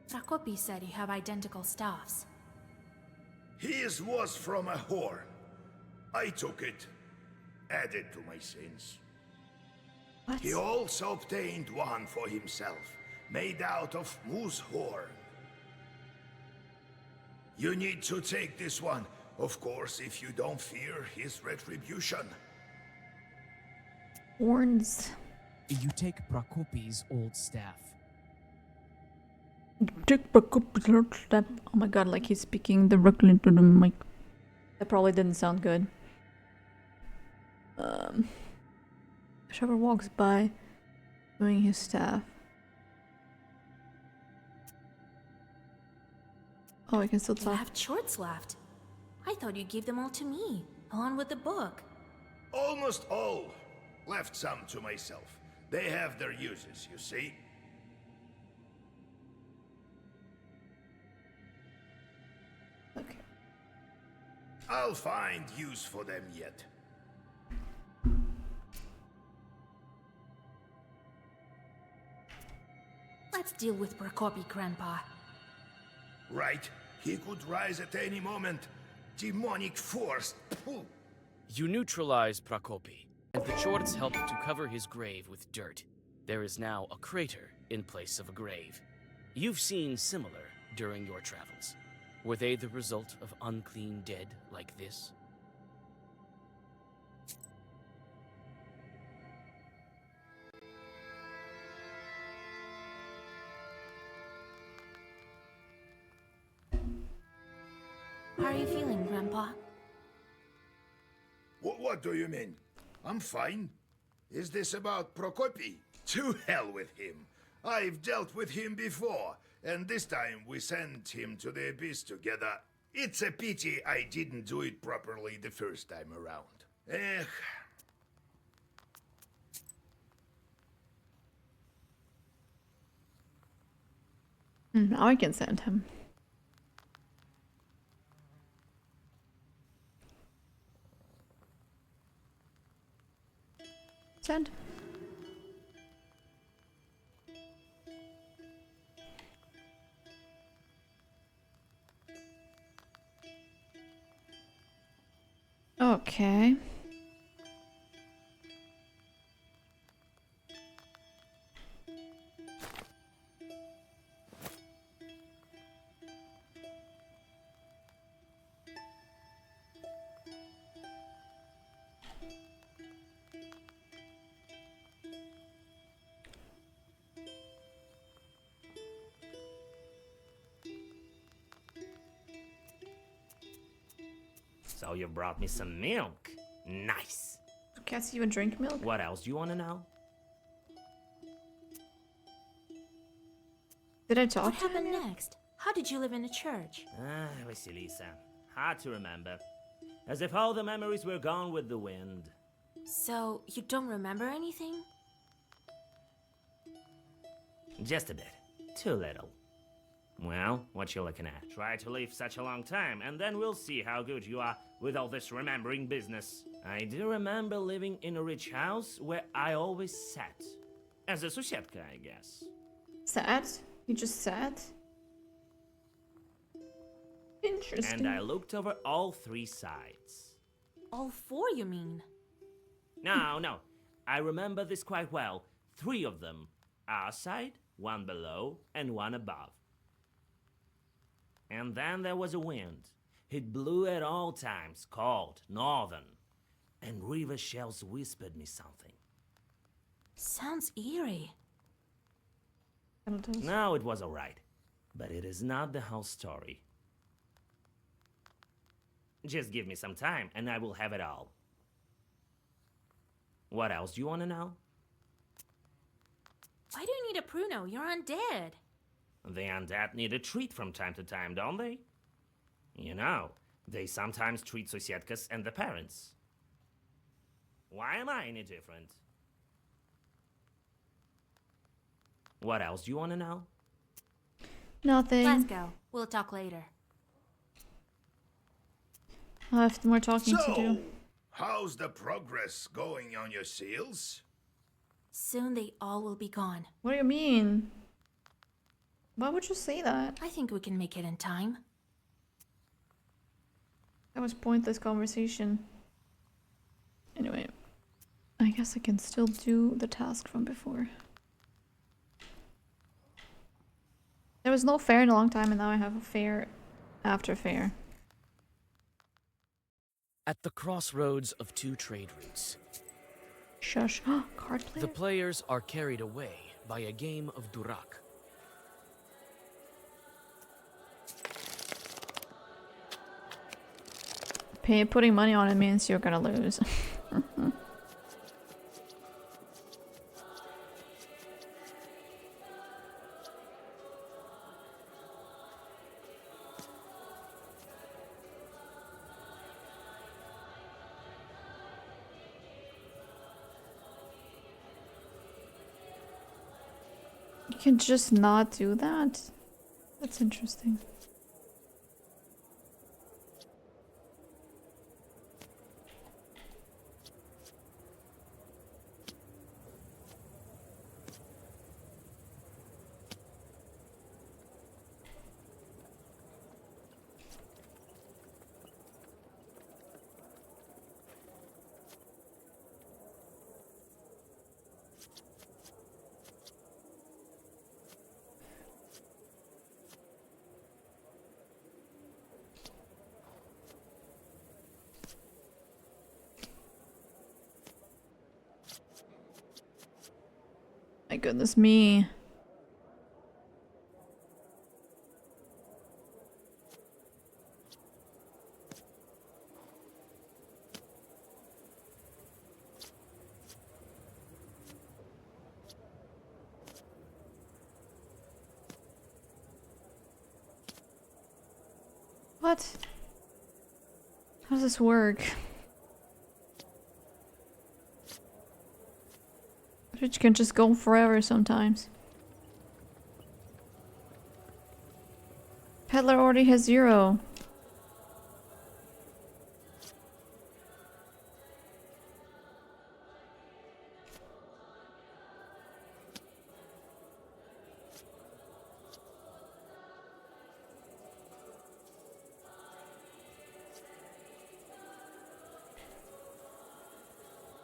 Prokopy said you have identical staffs. His was from a horn. I took it, added to my sins. What? He also obtained one for himself, made out of moose horn. You need to take this one, of course, if you don't fear his retribution. Horns. You take Prokopy's old staff. Oh my god, like he's speaking directly to the mic. That probably didn't sound good. Trevor walks by, doing his staff. Oh, I can still You talk. have shorts left. I thought you gave them all to me, along with the book. Almost all. Left some to myself. They have their uses, you see. Okay. I'll find use for them yet. Let's deal with Prokopy, Grandpa. Right. He could rise at any moment. Demonic force. Pooh. You neutralize Prokopy, and the Chorts help to cover his grave with dirt. There is now a crater in place of a grave. You've seen similar during your travels. Were they the result of unclean dead like this? How are you feeling, Grandpa? What do you mean? I'm fine. Is this about Prokopy? To hell with him. I've dealt with him before, and this time we sent him to the abyss together. It's a pity I didn't do it properly the first time around. Now I can send him. Send. Okay. So you brought me some milk. Nice. Cats even drink milk? What else do you want to know? Did I talk What to him happened yet? next? How did you live in a church? Vasilisa. Hard to remember. As if all the memories were gone with the wind. So, you don't remember anything? Just a bit. Too little. Well, what you looking at? Try to live such a long time, and then we'll see how good you are with all this remembering business. I do remember living in a rich house where I always sat. As a susietka, I guess. Sad? You just sat? Interesting. And I looked over all three sides. All four, you mean? No. I remember this quite well. 3 of them. Our side, 1 below, and 1 above. And then there was a wind. It blew at all times, cold, northern. And river shells whispered me something. Sounds eerie. No, it was alright. But it is not the whole story. Just give me some time, and I will have it all. What else do you want to know? Why do you need a pruno? You're undead. The undead need a treat from time to time, don't they? You know, they sometimes treat Sosietkas and the parents. Why am I any different? What else do you want to know? Nothing. Let's go. We'll talk later. I have more talking to do. So, how's the progress going on your seals? Soon they all will be gone. What do you mean? Why would you say that? I think we can make it in time. That was pointless conversation. Anyway, I guess I can still do the task from before. There was no fair in a long time, and now I have a fair after fair. At the crossroads of two trade routes, Shush. Card player? the players are carried away by a game of Durak. Putting money on it means you're gonna lose. You can just not do that? That's interesting. My goodness me. What? How does this work? Which can just go forever sometimes. Peddler already has 0.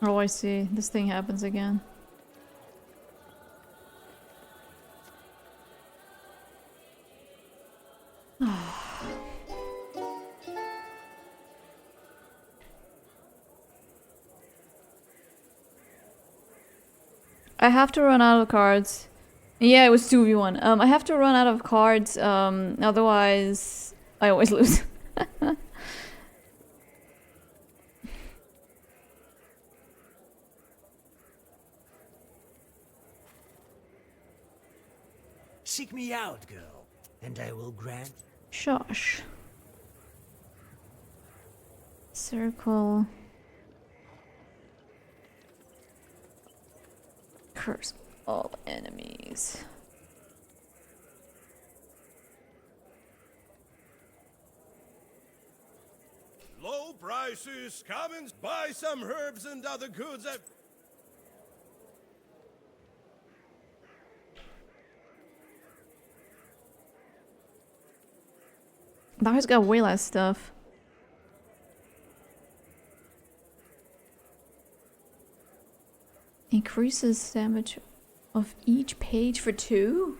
Oh, I see. This thing happens again. I have to run out of cards. Yeah, it was 2v1. I have to run out of cards, otherwise I always lose. Seek me out, girl, and I will grant. Shush. Circle. Curse all enemies. Low prices, come and buy some herbs and other goods at... Now he's got way less stuff. Increases damage of each page for 2?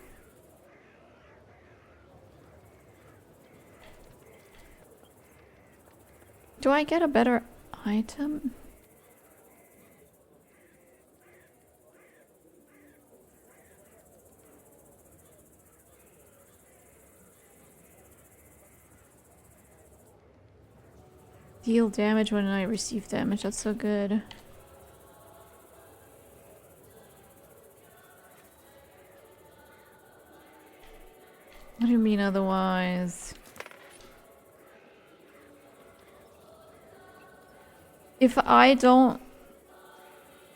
Do I get a better item? Deal damage when I receive damage. That's so good. What do you mean otherwise? If I don't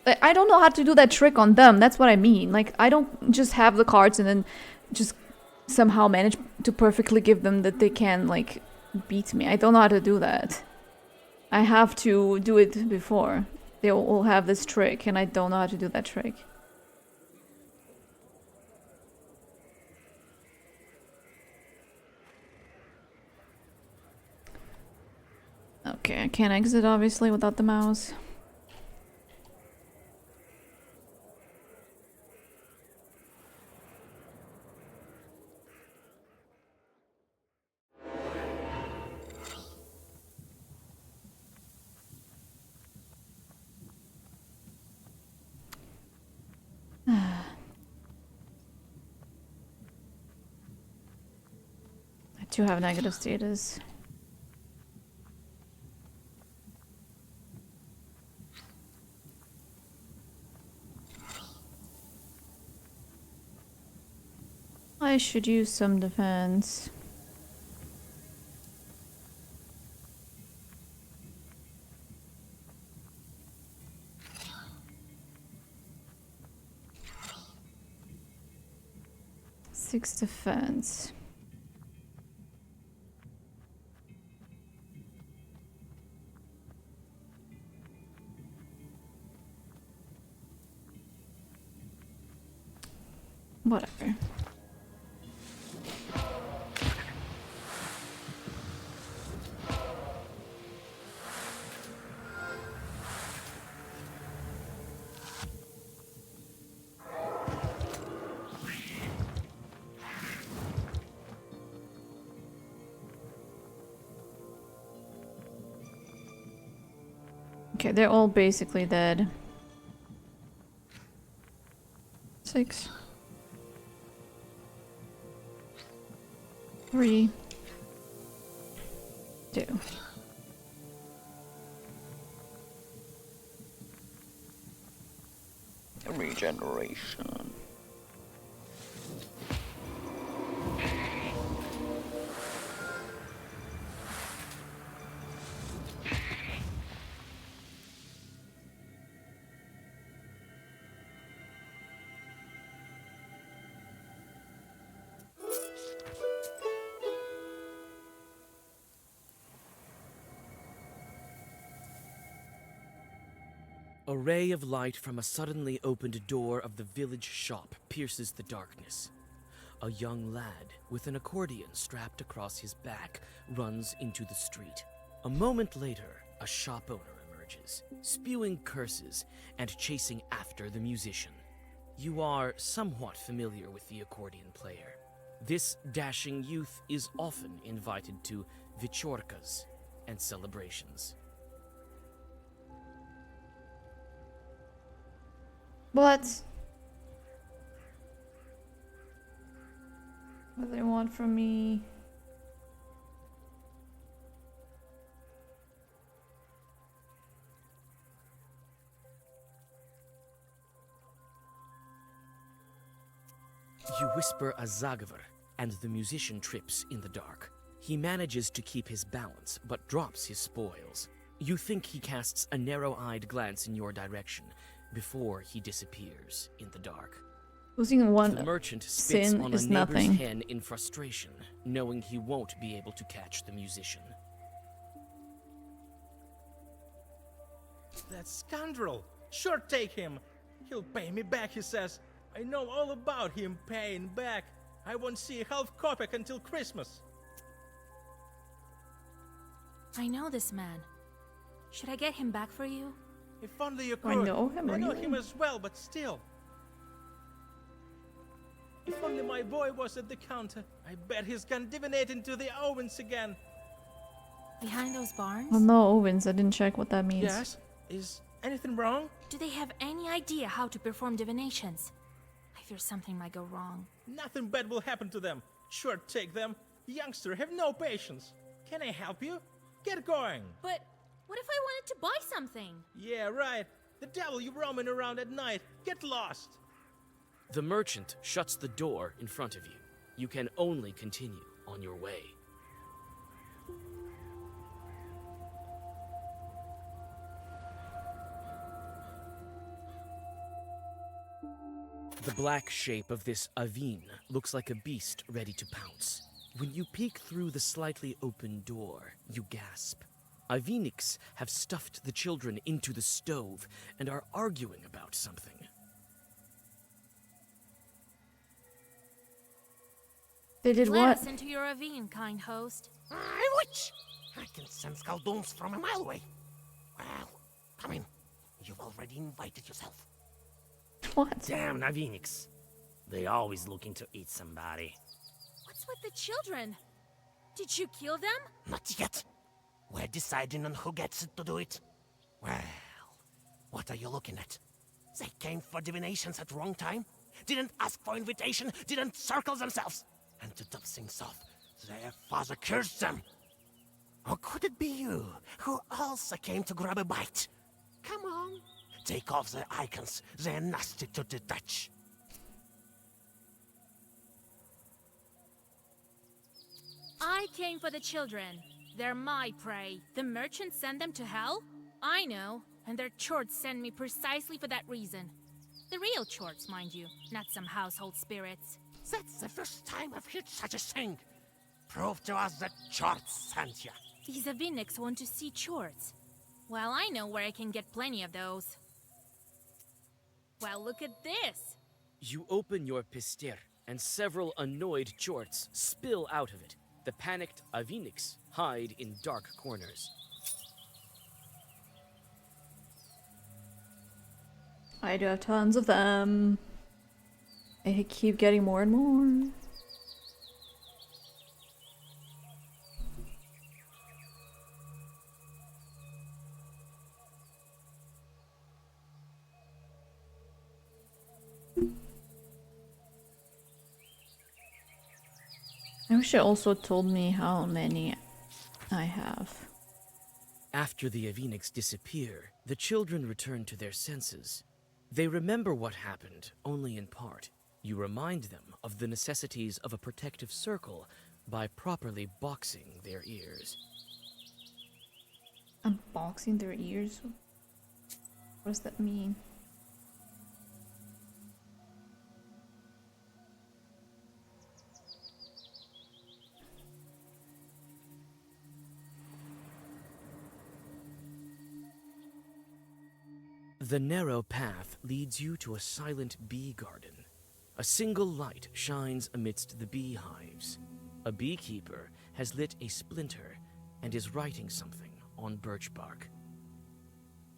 know how to do that trick on them. That's what I mean. Like, I don't just have the cards and then just somehow manage to perfectly give them that they can, like, beat me. I don't know how to do that. I have to do it before. They all have this trick, and I don't know how to do that trick. Okay, I can't exit, obviously, without the mouse. I do have negative status. I should use some defense. Six defense. Whatever. Okay, they're all basically dead. 6. 3. 2. Regeneration. A ray of light from a suddenly opened door of the village shop pierces the darkness. A young lad with an accordion strapped across his back runs into the street. A moment later, a shop owner emerges, spewing curses and chasing after the musician. You are somewhat familiar with the accordion player. This dashing youth is often invited to Vichorkas and celebrations. What? What do they want from me? You whisper a Zagavr, and the musician trips in the dark. He manages to keep his balance, but drops his spoils. You think he casts a narrow-eyed glance in your direction before he disappears in the dark. Losing one The merchant spits sin on is a neighbor's nothing. hen in frustration, knowing he won't be able to catch the musician. That scoundrel! Sure, take him! He'll pay me back, he says. I know all about him paying back. I won't see a half kopeck until Christmas. I know this man. Should I get him back for you? If only you could. I know him, I know really? him as well, but still. If only my boy was at the counter. I bet he's gone divinate into the ovens again. Behind those barns? Well, no ovens. I didn't check what that means. Yes? Is anything wrong? Do they have any idea how to perform divinations? I fear something might go wrong. Nothing bad will happen to them. Sure, take them. Youngster, have no patience. Can I help you? Get going. But What if I wanted to buy something? Yeah, right. The devil you roaming around at night. Get lost. The merchant shuts the door in front of you. You can only continue on your way. The black shape of this Avin looks like a beast ready to pounce. When you peek through the slightly open door, you gasp. Aviniks have stuffed the children into the stove and are arguing about something. They did Let what? us into your ravine, kind host. Which? I can sense Galdoons from a mile away. Well, come in. You've already invited yourself. What? Damn Navinix. They always looking to eat somebody. What's with the children? Did you kill them? Not yet. We're deciding on who gets to do it. Well, what are you looking at? They came for divinations at wrong time, didn't ask for invitation, didn't circle themselves. And to top things off, their father cursed them. Or could it be you, who also came to grab a bite? Come on, take off the icons. They're nasty to the touch. I came for the children. They're my prey. The merchants send them to hell? I know, and their chorts send me precisely for that reason. The real chorts, mind you, not some household spirits. That's the first time I've heard such a thing. Prove to us that Chorts sent you. These Aviniks want to see chorts. Well, I know where I can get plenty of those. Well, look at this. You open your pister, and several annoyed chorts spill out of it. The panicked Aviniks hide in dark corners. I do have tons of them. I keep getting more and more. I wish it also told me how many I have. After the Aviniks disappear, the children return to their senses. They remember what happened, only in part. You remind them of the necessities of a protective circle by properly boxing their ears. Unboxing their ears? What does that mean? The narrow path leads you to a silent bee garden. A single light shines amidst the beehives. A beekeeper has lit a splinter and is writing something on birch bark.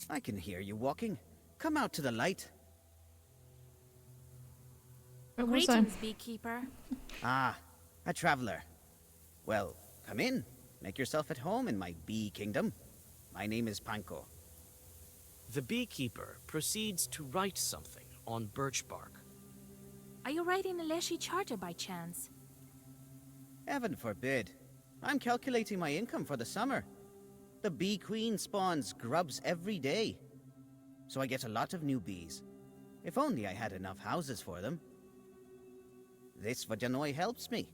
I can hear you walking. Come out to the light. Greetings, beekeeper. Ah, a traveler. Well, come in. Make yourself at home in my bee kingdom. My name is Panko. The beekeeper proceeds to write something on birch bark. Are you writing a Leshy charter by chance? Heaven forbid. I'm calculating my income for the summer. The bee queen spawns grubs every day. So I get a lot of new bees. If only I had enough houses for them. This Vajanoi helps me.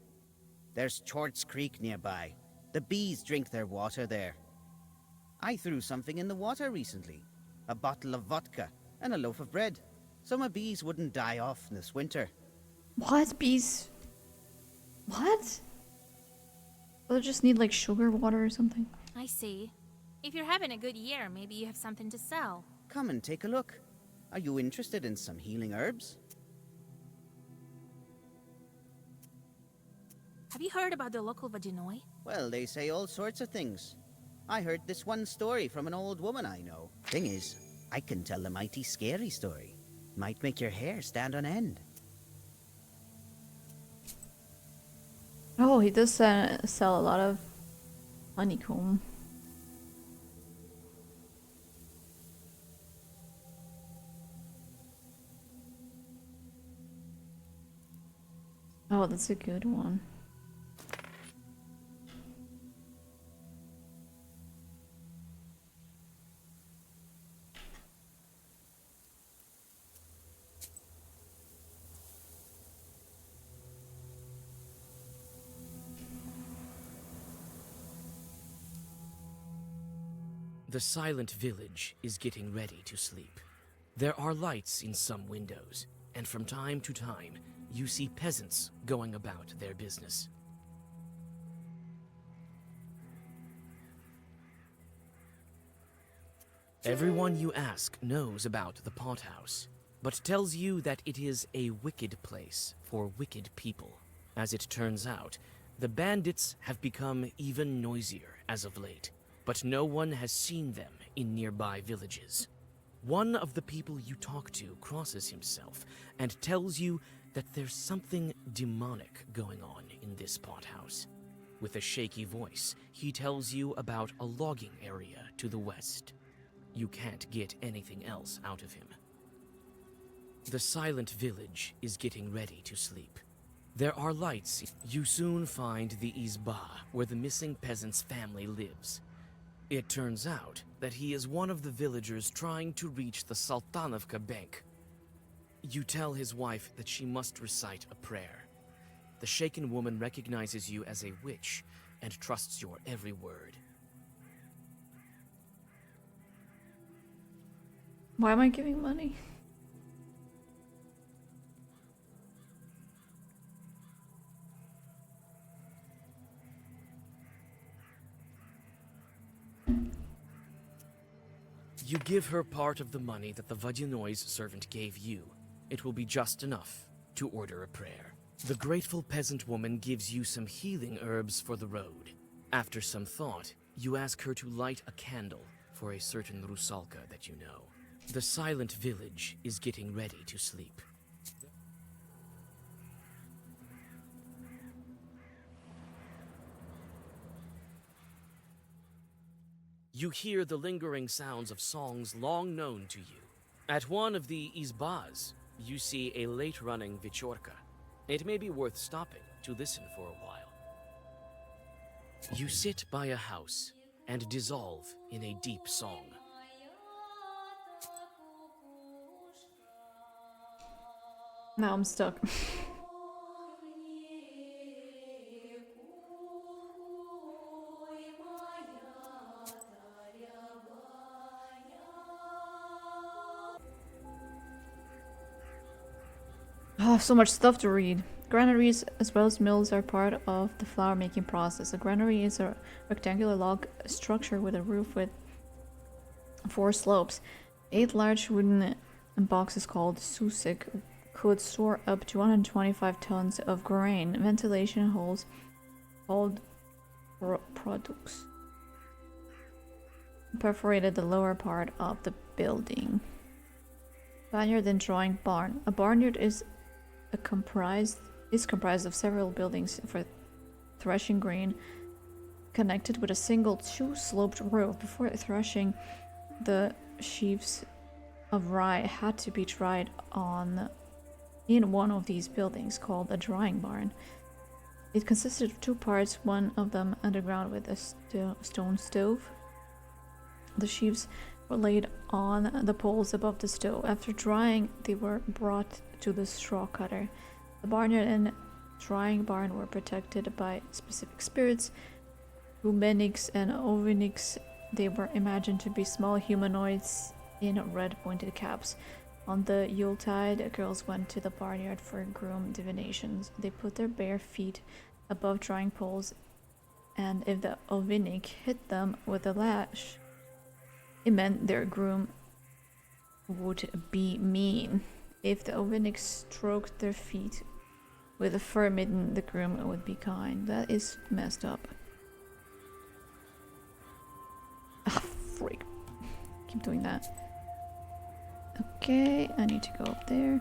There's Chorts Creek nearby. The bees drink their water there. I threw something in the water recently. A bottle of vodka and a loaf of bread. So my bees wouldn't die off this winter. What? Bees? What? They'll just need like sugar water or something. I see. If you're having a good year, maybe you have something to sell. Come and take a look. Are you interested in some healing herbs? Have you heard about the local Vajanoi? Well, they say all sorts of things. I heard this one story from an old woman I know. Thing is, I can tell a mighty scary story. Might make your hair stand on end. Oh, he does sell a lot of honeycomb. Oh, that's a good one. The silent village is getting ready to sleep. There are lights in some windows, and from time to time, you see peasants going about their business. Everyone you ask knows about the pothouse, but tells you that it is a wicked place for wicked people. As it turns out, the bandits have become even noisier as of late, but no one has seen them in nearby villages. One of the people you talk to crosses himself and tells you that there's something demonic going on in this pothouse. With a shaky voice, he tells you about a logging area to the west. You can't get anything else out of him. The silent village is getting ready to sleep. There are lights. You soon find the Izba, where the missing peasant's family lives. It turns out that he is one of the villagers trying to reach the Sultanovka Bank. You tell his wife that she must recite a prayer. The shaken woman recognizes you as a witch and trusts your every word. Why am I giving money? You give her part of the money that the Vodyanoy's servant gave you. It will be just enough to order a prayer. The grateful peasant woman gives you some healing herbs for the road. After some thought, you ask her to light a candle for a certain Rusalka that you know. The silent village is getting ready to sleep. You hear the lingering sounds of songs long known to you. At one of the izbas, you see a late-running Vichorka. It may be worth stopping to listen for a while. You sit by a house and dissolve in a deep song. Now I'm stuck. Oh, so much stuff to read. Granaries as well as mills are part of the flour making process. A granary is a rectangular log structure with a roof with 4 slopes. 8 large wooden boxes called susik could store up to 125 tons of grain. Ventilation holes called products perforated the lower part of the building. Barnyard and drawing barn. A barnyard is comprised of several buildings for threshing grain, connected with a single 2-sloped roof. Before threshing, the sheaves of rye had to be dried in one of these buildings, called a drying barn. It consisted of 2 parts, one of them underground with a stone stove. The sheaves were laid on the poles above the stove. After drying, they were brought to the straw cutter. The barnyard and drying barn were protected by specific spirits, Rumeniks and Oviniks. They were imagined to be small humanoids in red pointed caps. On the Yuletide, girls went to the barnyard for groom divinations. They put their bare feet above drying poles, and if the Ovinik hit them with a lash, it meant their groom would be mean. If the Ovinik stroked their feet with a fur mitten, the groom would be kind. That is messed up. Ah, freak. Keep doing that. Okay, I need to go up there.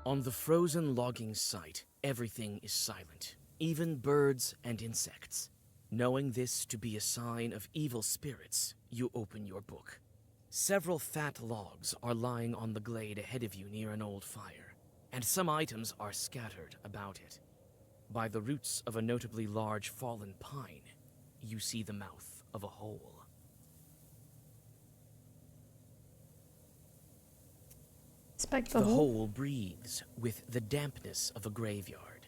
On the frozen logging site, everything is silent, even birds and insects. Knowing this to be a sign of evil spirits, you open your book. Several fat logs are lying on the glade ahead of you near an old fire, and some items are scattered about it. By the roots of a notably large fallen pine, you see the mouth of a hole. The hole breathes with the dampness of a graveyard.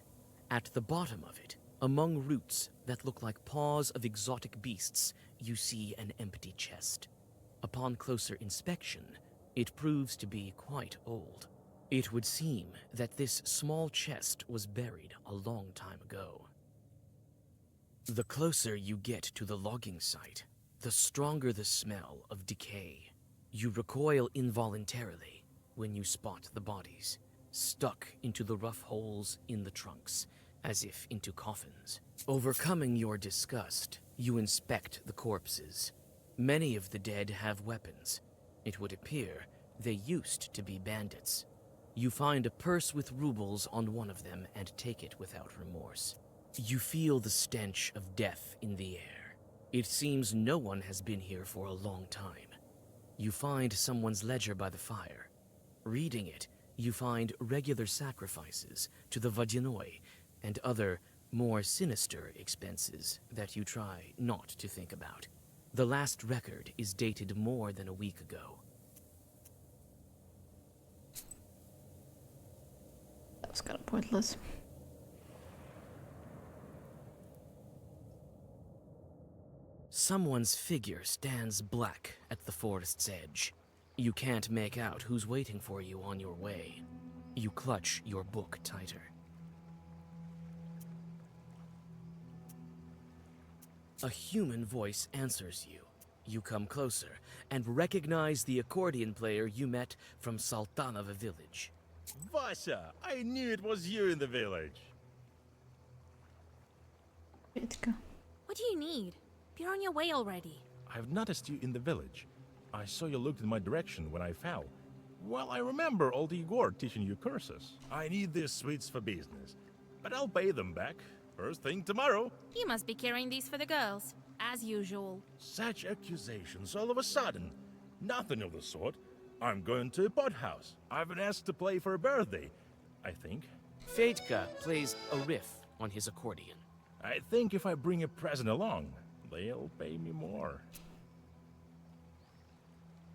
At the bottom of it, Among roots that look like paws of exotic beasts, you see an empty chest. Upon closer inspection, it proves to be quite old. It would seem that this small chest was buried a long time ago. The closer you get to the logging site, the stronger the smell of decay. You recoil involuntarily when you spot the bodies, stuck into the rough holes in the trunks, as if into coffins. Overcoming your disgust, you inspect the corpses. Many of the dead have weapons. It would appear they used to be bandits. You find a purse with rubles on one of them and take it without remorse. You feel the stench of death in the air. It seems no one has been here for a long time. You find someone's ledger by the fire. Reading it, you find regular sacrifices to the Vodyanoi and other, more sinister expenses that you try not to think about. The last record is dated more than a week ago. That was kind of pointless. Someone's figure stands black at the forest's edge. You can't make out who's waiting for you on your way. You clutch your book tighter. A human voice answers you. You come closer and recognize the accordion player you met from Sultanova village. Vasha, I knew it was you in the village. What do you need? You're on your way already. I've noticed you in the village. I saw you looked in my direction when I fell. Well, I remember old Igor teaching you curses. I need these sweets for business, but I'll pay them back first thing tomorrow. You must be carrying these for the girls, as usual. Such accusations all of a sudden. Nothing of the sort. I'm going to a pot house. I've been asked to play for a birthday, I think. Fedka plays a riff on his accordion. I think if I bring a present along, they'll pay me more.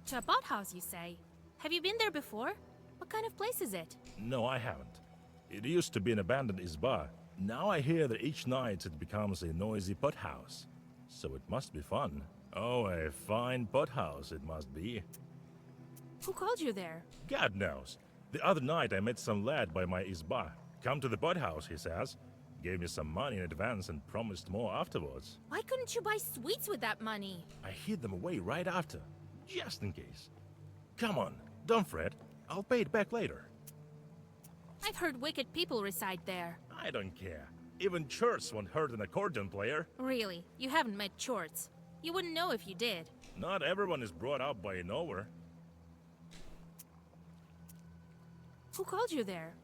To a pot house, you say? Have you been there before? What kind of place is it? No, I haven't. It used to be an abandoned izba. Now I hear that each night it becomes a noisy pot house. So it must be fun. Oh, a fine pot house it must be. Who called you there? God knows. The other night I met some lad by my izba. Come to the pot house, he says. Gave me some money in advance and promised more afterwards. Why couldn't you buy sweets with that money? I hid them away right after, just in case. Come on, don't fret. I'll pay it back later. I've heard wicked people reside there. I don't care. Even Church won't hurt an accordion player. Really? You haven't met Chorts. You wouldn't know if you did. Not everyone is brought up by a knower. Who called you there?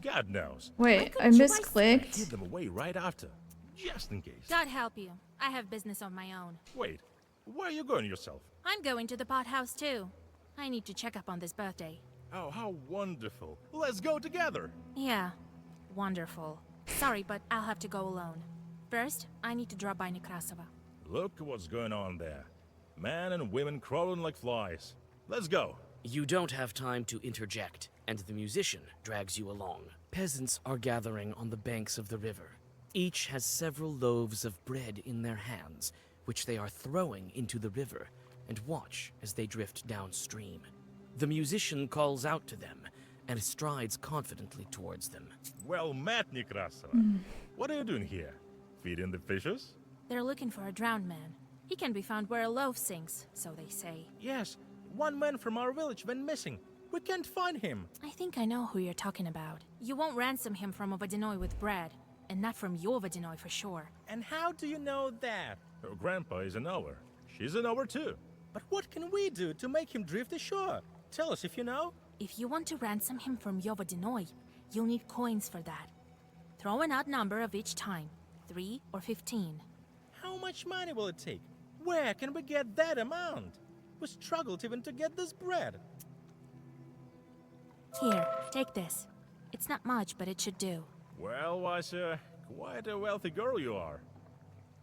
God knows. Wait, I misclicked. I hid them away right after, just in case. God help you. I have business of my own. Wait, where are you going yourself? I'm going to the pot house too. I need to check up on this birthday. Oh, how wonderful. Let's go together. Yeah, wonderful. Sorry, but I'll have to go alone. First, I need to drop by Nekrasova. Look what's going on there. Men and women crawling like flies. Let's go. You don't have time to interject, and the musician drags you along. Peasants are gathering on the banks of the river. Each has several loaves of bread in their hands, which they are throwing into the river, and watch as they drift downstream. The musician calls out to them and strides confidently towards them. Well met, Nekrasova. What are you doing here? Feeding the fishes? They're looking for a drowned man. He can be found where a loaf sinks, so they say. Yes, one man from our village went missing. We can't find him. I think I know who you're talking about. You won't ransom him from a Vodyanoi with bread, and not from your Vodyanoi for sure. And how do you know that? Her grandpa is a knower. She's a knower too. But what can we do to make him drift ashore? Tell us if you know. If you want to ransom him from your Vodyanoi, you'll need coins for that. Throw an odd number of each time, 3 or 15. How much money will it take? Where can we get that amount? We struggled even to get this bread. Here, take this. It's not much, but it should do. Well, Vasha, quite a wealthy girl you are.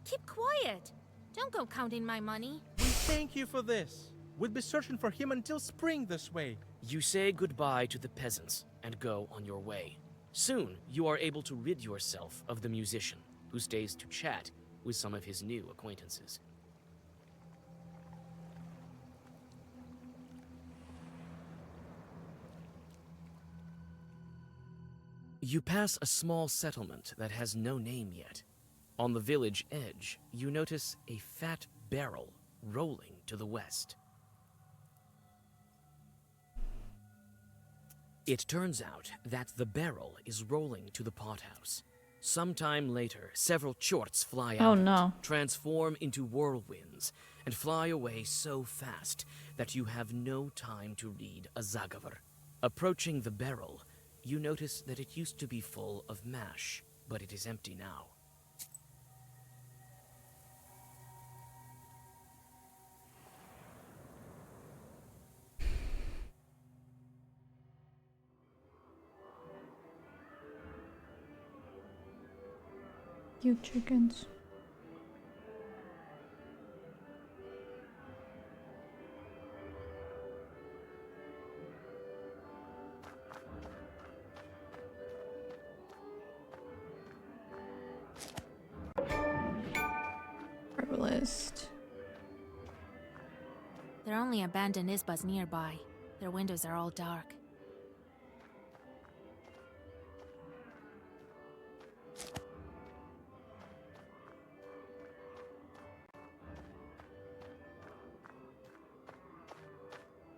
Keep quiet! Don't go counting my money. We thank you for this. We'll be searching for him until spring this way. You say goodbye to the peasants and go on your way. Soon, you are able to rid yourself of the musician. who stays to chat with some of his new acquaintances. You pass a small settlement that has no name yet. On the village edge, you notice a fat barrel rolling to the west. It turns out that the barrel is rolling to the pothouse. Sometime later, several chorts fly out, Oh no. transform into whirlwinds, and fly away so fast that you have no time to read a Zagavr. Approaching the barrel, you notice that it used to be full of mash, but it is empty now. You chickens. Herbalist. There are only abandoned isbas nearby. Their windows are all dark.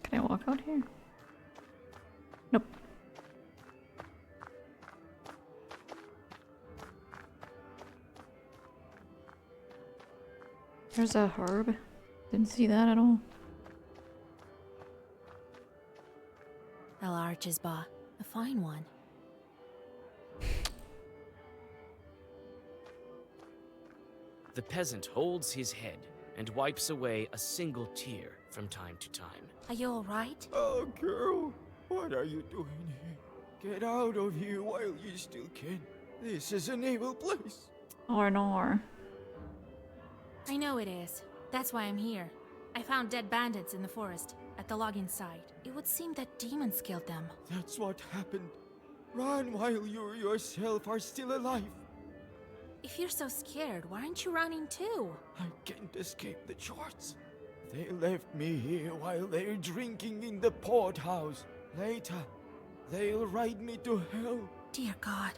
Can I walk out here? Nope. There's a herb. Didn't see that at all. A large isba. A fine one. The peasant holds his head and wipes away a single tear from time to time. Are you alright? Oh, girl, what are you doing here? Get out of here while you still can. This is an evil place. R&R. I know it is. That's why I'm here. I found dead bandits in the forest, at the logging site. It would seem that demons killed them. That's what happened. Run while you yourself are still alive. If you're so scared, why aren't you running too? I can't escape the Chorts. They left me here while they're drinking in the pothouse. Later, they'll ride me to hell. Dear God,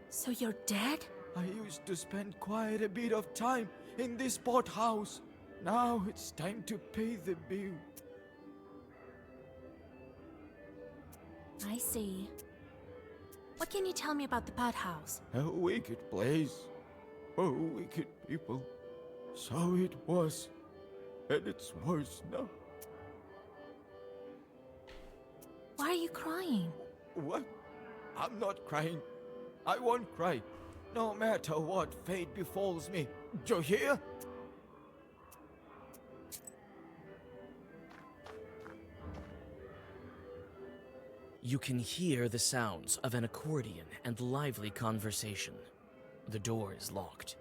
so you're dead? I used to spend quite a bit of time in this pothouse. Now it's time to pay the bill. I see. What can you tell me about the pothouse? A wicked place. Oh, wicked people. So it was. And it's worse now. Why are you crying? What? I'm not crying. I won't cry. No matter what fate befalls me. Do you hear? You can hear the sounds of an accordion and lively conversation. The door is locked.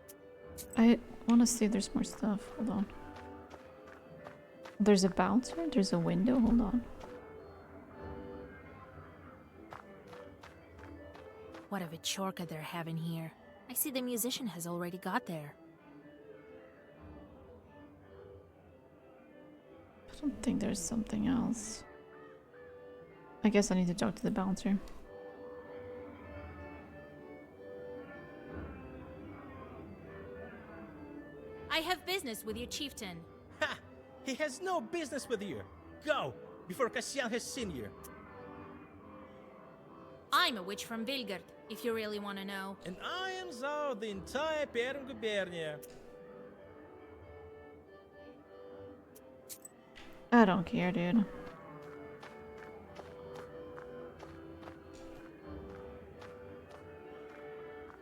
I want to see if there's more stuff. Hold on. There's a bouncer? There's a window? Hold on. What a Vichorka they're having here. I see the musician has already got there. I don't think there's something else. I guess I need to talk to the bouncer. I have business with your chieftain. Ha! He has no business with you. Go, before Cassian has seen you. I'm a witch from Vilgard, if you really want to know. And I am Zao, the entire Perm Gubernia. I don't care, dude.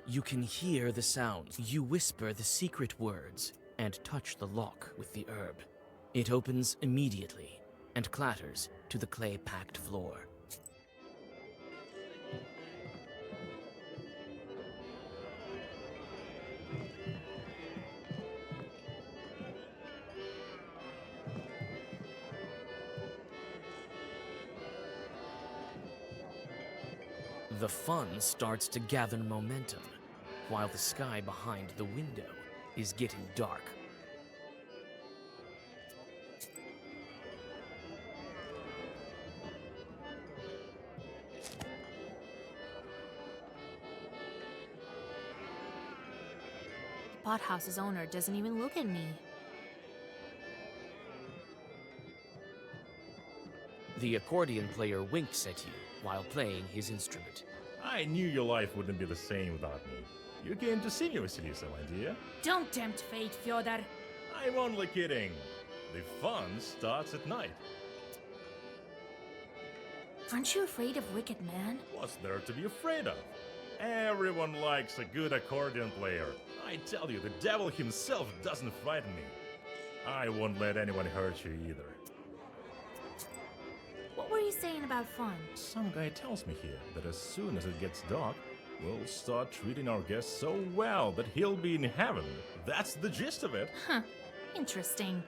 You can hear the sounds. You whisper the secret words and touch the lock with the herb. It opens immediately and clatters to the clay-packed floor. The fun starts to gather momentum. while the sky behind the window is getting dark. The pothouse's owner doesn't even look at me. The accordion player winks at you while playing his instrument. I knew your life wouldn't be the same without me. You came to see me, Vasilisa, my dear. Don't tempt fate, Fyodor. I'm only kidding. The fun starts at night. Aren't you afraid of Wicked Man? What's there to be afraid of? Everyone likes a good accordion player. I tell you, the devil himself doesn't frighten me. I won't let anyone hurt you either. What were you saying about fun? Some guy tells me here that as soon as it gets dark, we'll start treating our guests so well that he'll be in heaven. That's the gist of it. Huh. Interesting.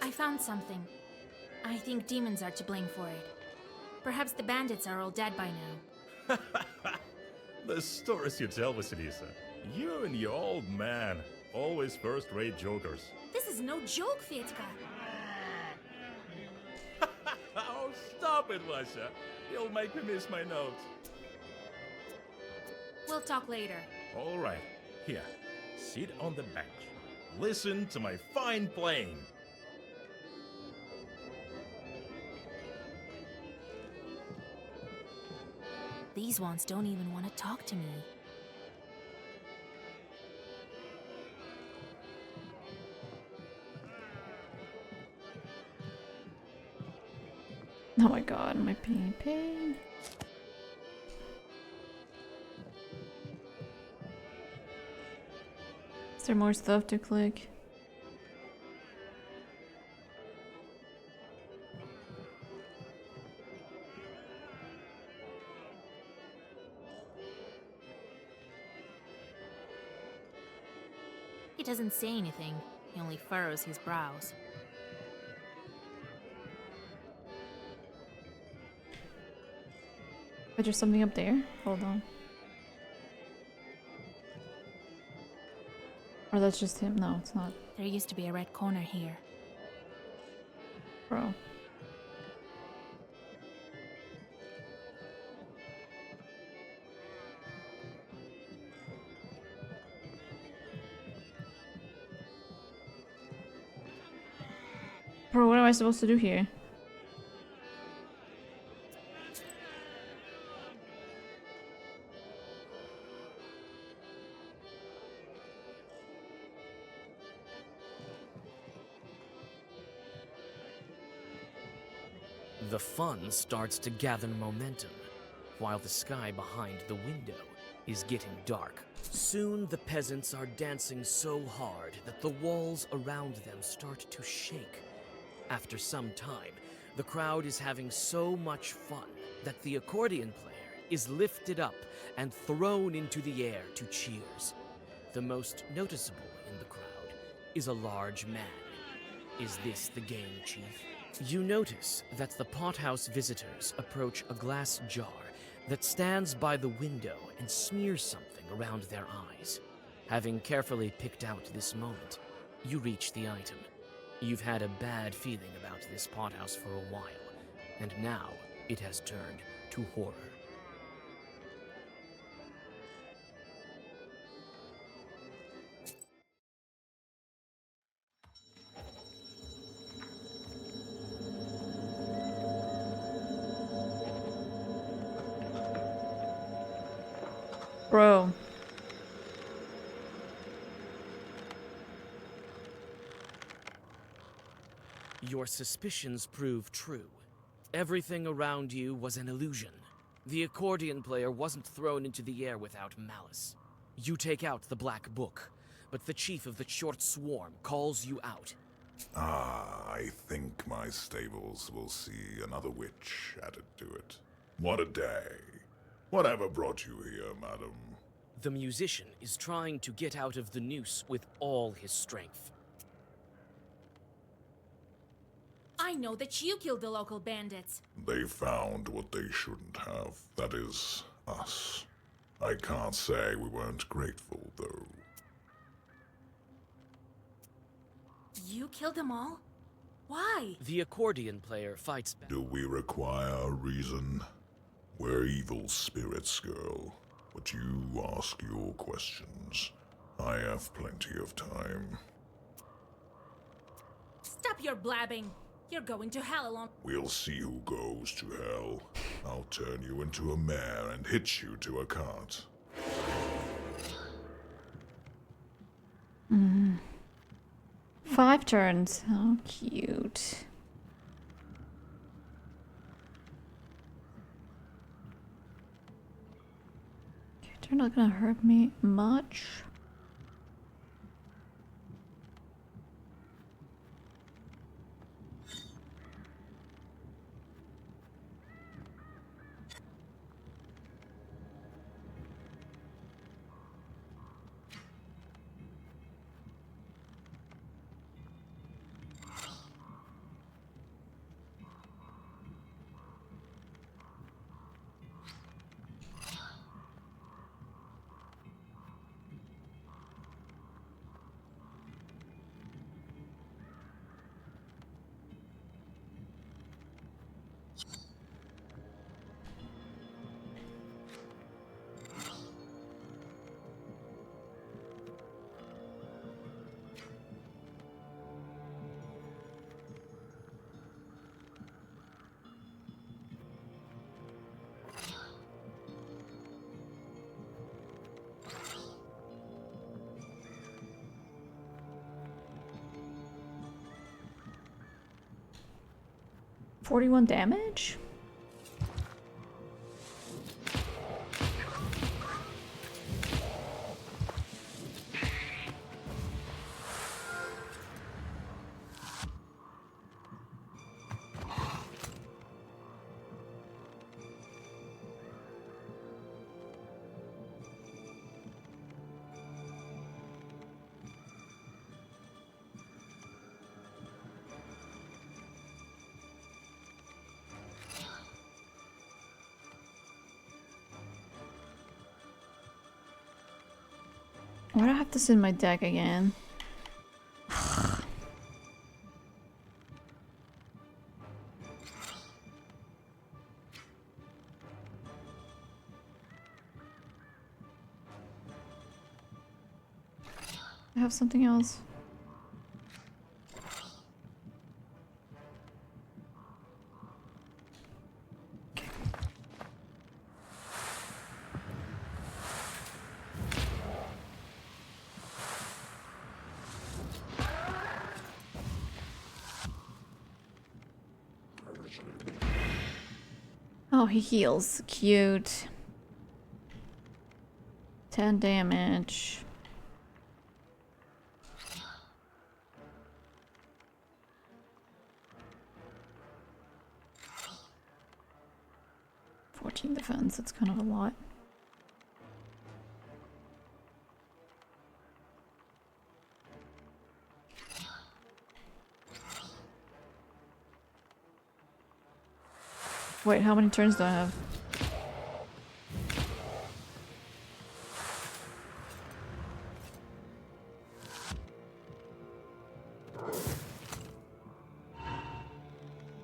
I found something. I think demons are to blame for it. Perhaps the bandits are all dead by now. The stories you tell, Vasilisa. You and your old man, always first-rate jokers. This is no joke, Fetka. Oh, stop it, Vasha. You'll make me miss my notes. We'll talk later. All right. Here, sit on the bench. Listen to my fine playing. These ones don't even want to talk to me. Oh my god, my pain. Is there more stuff to click? He doesn't say anything. He only furrows his brows. But there's something up there? Hold on. Or that's just him? No, it's not. There used to be a red corner here. Bro. Bro, what am I supposed to do here? The fun starts to gather momentum, while the sky behind the window is getting dark. Soon the peasants are dancing so hard that the walls around them start to shake. After some time, the crowd is having so much fun that the accordion player is lifted up and thrown into the air to cheers. The most noticeable in the crowd is a large man. Is this the game chief? You notice that the pothouse visitors approach a glass jar that stands by the window and smears something around their eyes. Having carefully picked out this moment, you reach the item. You've had a bad feeling about this pothouse for a while, and now it has turned to horror. Bro. Your suspicions prove true. Everything around you was an illusion. The accordion player wasn't thrown into the air without malice. You take out the black book, but the chief of the Short Swarm calls you out. I think my stables will see another witch added to it. What a day. Whatever brought you here, madam? The musician is trying to get out of the noose with all his strength. I know that you killed the local bandits. They found what they shouldn't have. That is, us. I can't say we weren't grateful, though. You killed them all? Why? The accordion player fights back. Do we require a reason? We're evil spirits, girl. But you ask your questions. I have plenty of time. Stop your blabbing. You're going to hell alone. We'll see who goes to hell. I'll turn you into a mare and hitch you to a cart. 5 turns. How cute. They're not gonna hurt me much. $41 damage? Why do I have this in my deck again? I have something else. Oh, he heals. Cute. 10 damage. Defense, that's kind of a lot. Wait, how many turns do I have?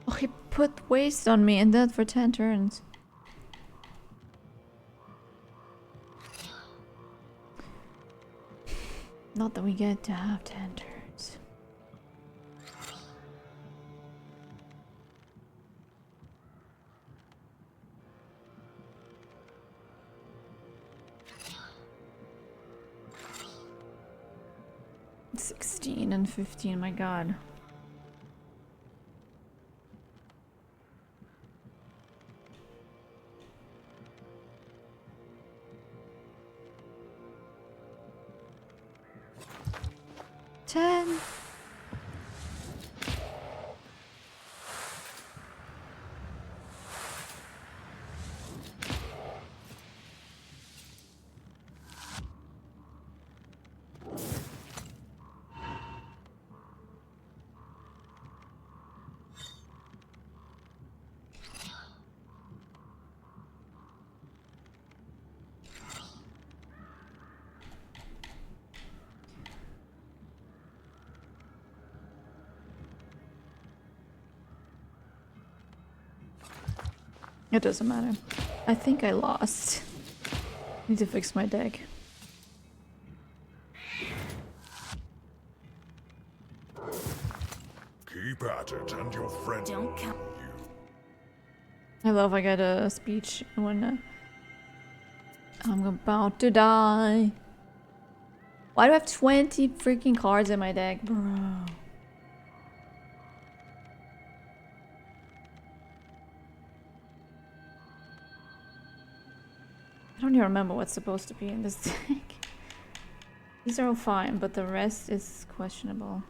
Oh, he put waste on me and that for 10 turns. Not that we get to have 10 turns. $16 and $15, my god. It doesn't matter. I think I lost. Need to fix my deck. Keep at it, and your friend. Don't count. I love I got a speech when I'm about to die. Why do I have 20 freaking cards in my deck, bro? I don't even remember what's supposed to be in this deck. These are all fine, but the rest is questionable.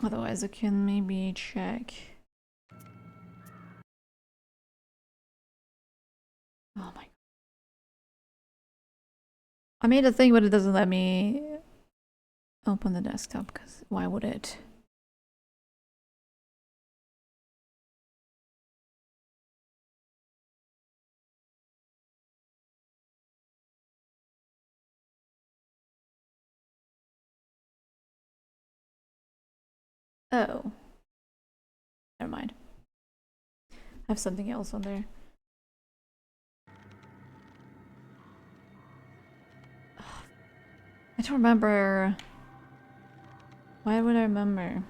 Otherwise I can maybe check. Oh my. I made a thing but it doesn't let me open the desktop because why would it? Oh. Never mind. I have something else on there. I don't remember. Why would I remember?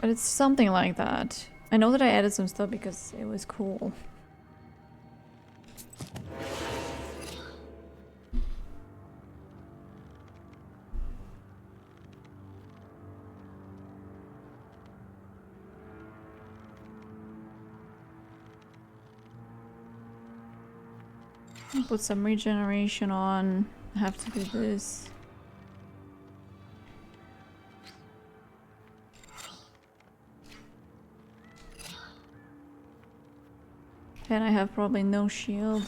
But it's something like that. I know that I added some stuff because it was cool. Put some regeneration on. I have to do this. And I have probably no shield.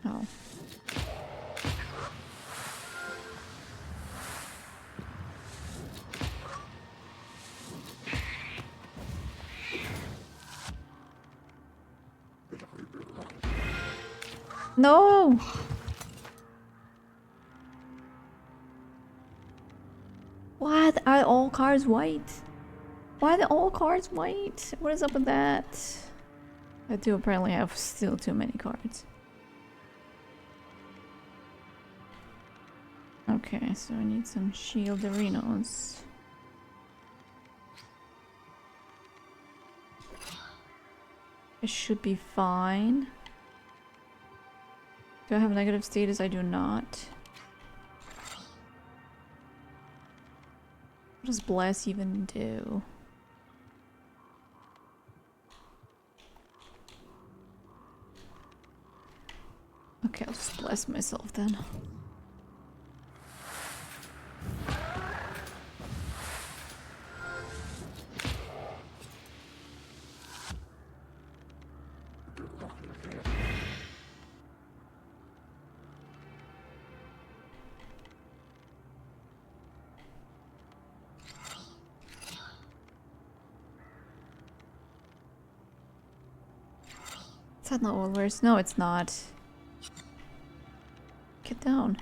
Oh. No! What? Are all cards white? Why are all cards white? What is up with that? I do apparently have still too many cards. Okay, so I need some shield arenas. It should be fine. Do I have negative status? I do not. What does Bless even do? Okay, I'll just bless myself then. Is that not all worse? No, it's not. Get down.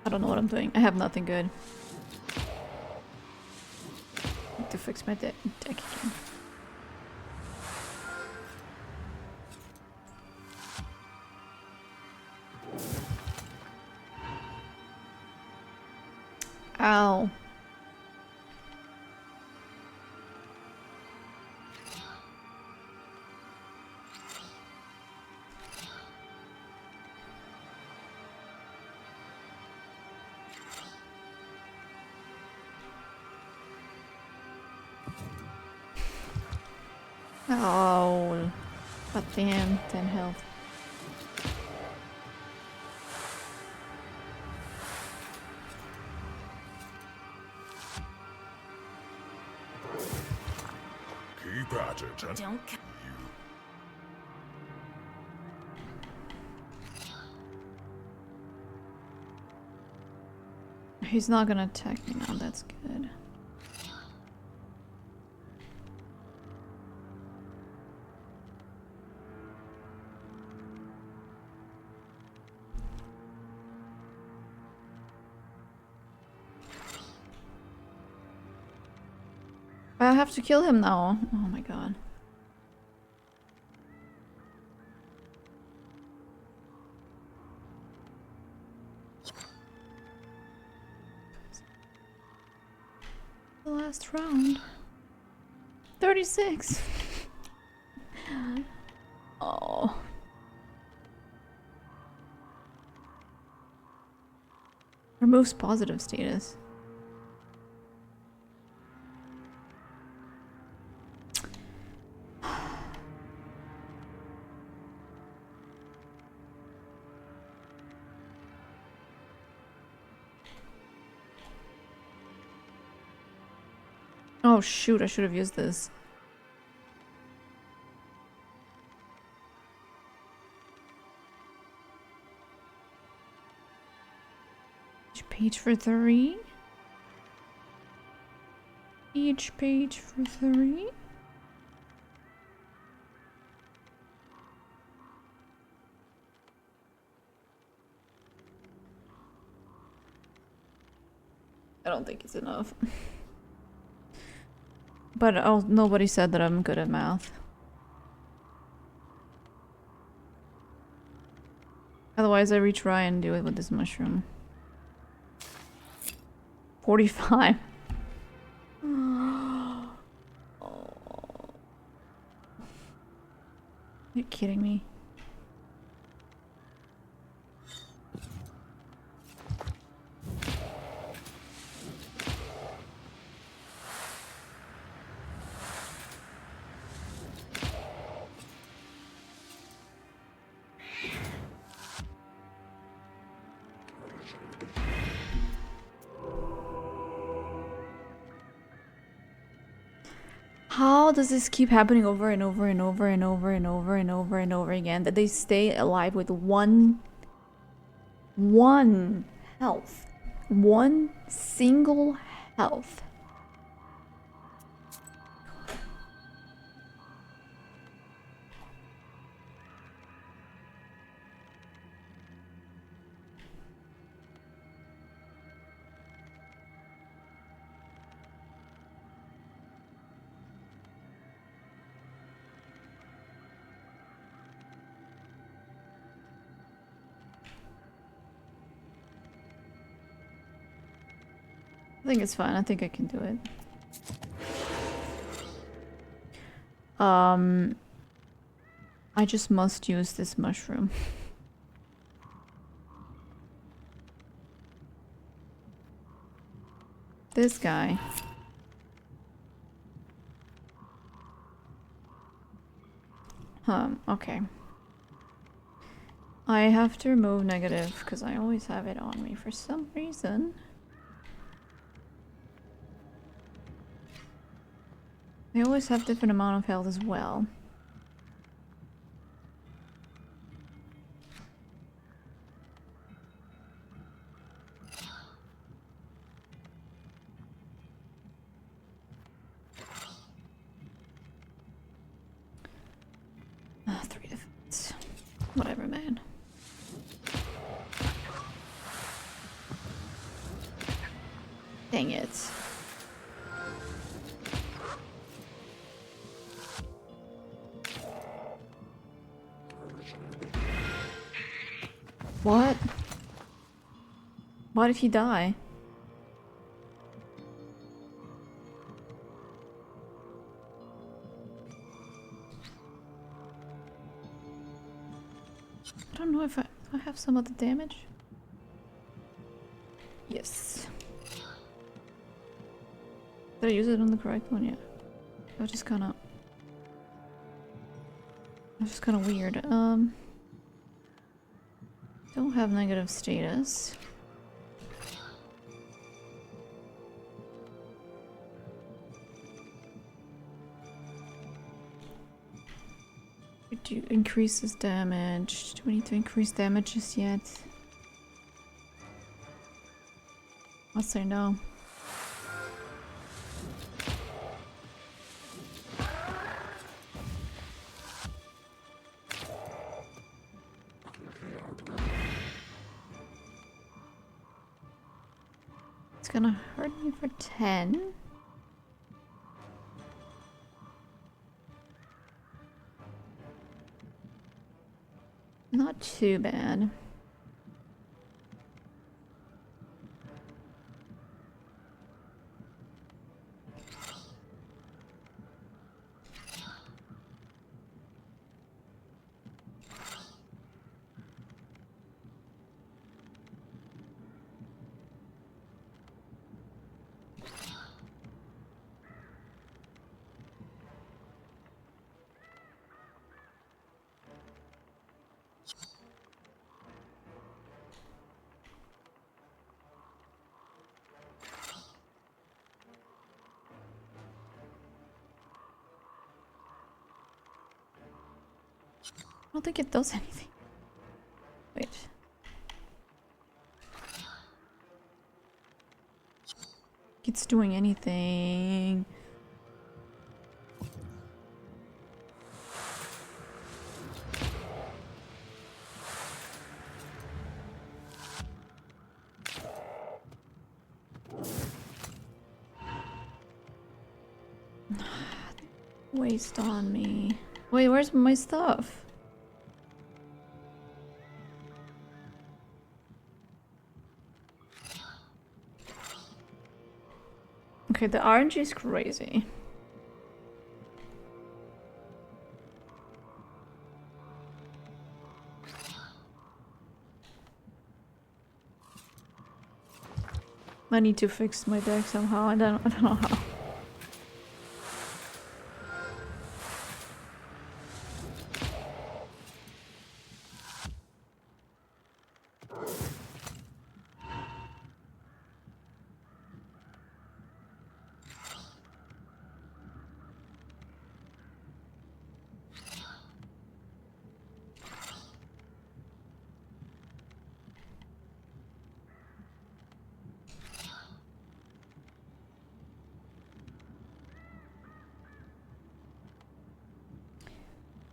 I don't know what I'm doing. I have nothing good. Need to fix my deck again. Ow. Oh, but damn, 10 health. Keep at it, and Don't. He's not gonna attack me now, that's good. I have to kill him now. Oh my god. The last round. 36. Oh. Removes positive status. Oh shoot, I should have used this. Page for 3. Each page for 3. I don't think it's enough. But oh, nobody said that I'm good at math. Otherwise, I retry and do it with this mushroom. 45. Oh. You're kidding me. How does this keep happening over and over and over and over and over and over and over again? That they stay alive with one health. One single health. I think it's fine. I think I can do it. I just must use this mushroom. This guy. Okay. I have to remove negative because I always have it on me for some reason. They always have different amount of health as well. Ah, 3 defense. Whatever, man. Dang it. What? Why did he die? I don't know if I have some of the damage. Yes. Did I use it on the correct one? Yeah. That was just kind of weird. Don't have negative status. Do you increase his damage? Do we need to increase damage just yet? I'll say no. It's gonna hurt me for 10. Not too bad. I don't think it does anything. Wait. It's doing anything. Waste on me. Wait, where's my stuff? Okay, the RNG is crazy. I need to fix my deck somehow. I don't know how.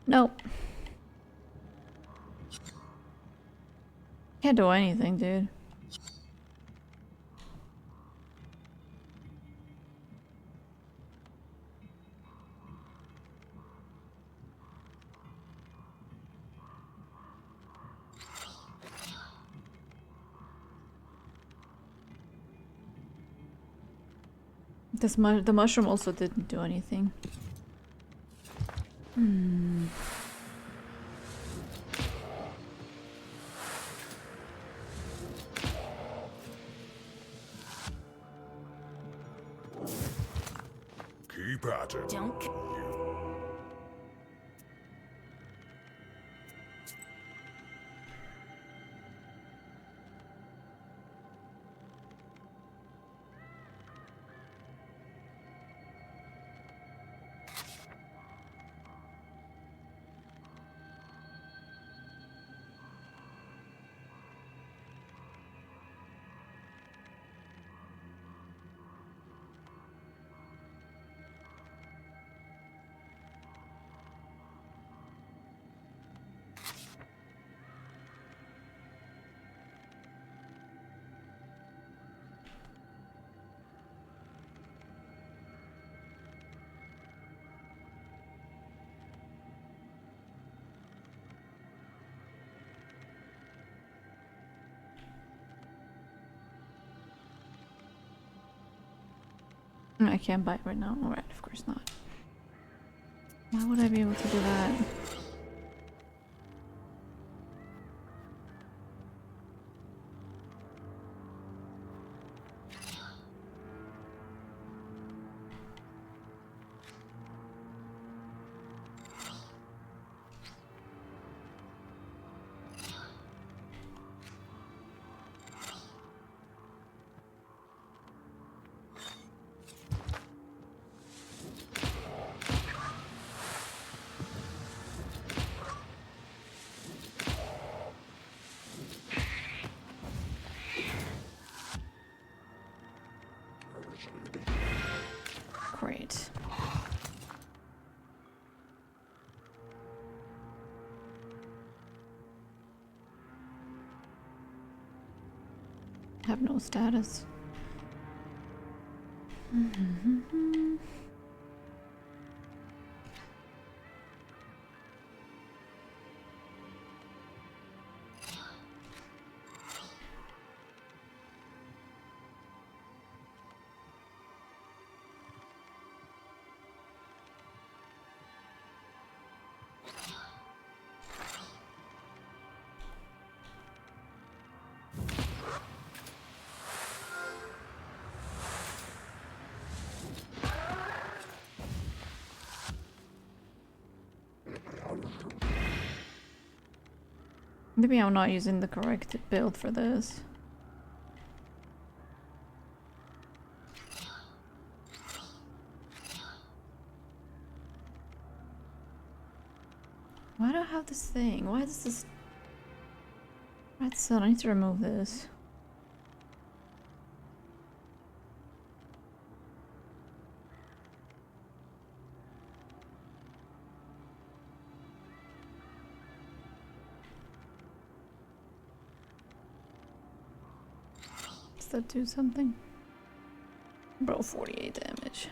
Nope. Can't do anything, dude. The mushroom also didn't do anything. Keep at it. Don't. I can't bite right now. Alright, of course not. Why would I be able to do that? have no status. Maybe I'm not using the correct build for this. Why do I have this thing? Why does this... Redstone, I need to remove this. Does that do something? Bro, 48 damage.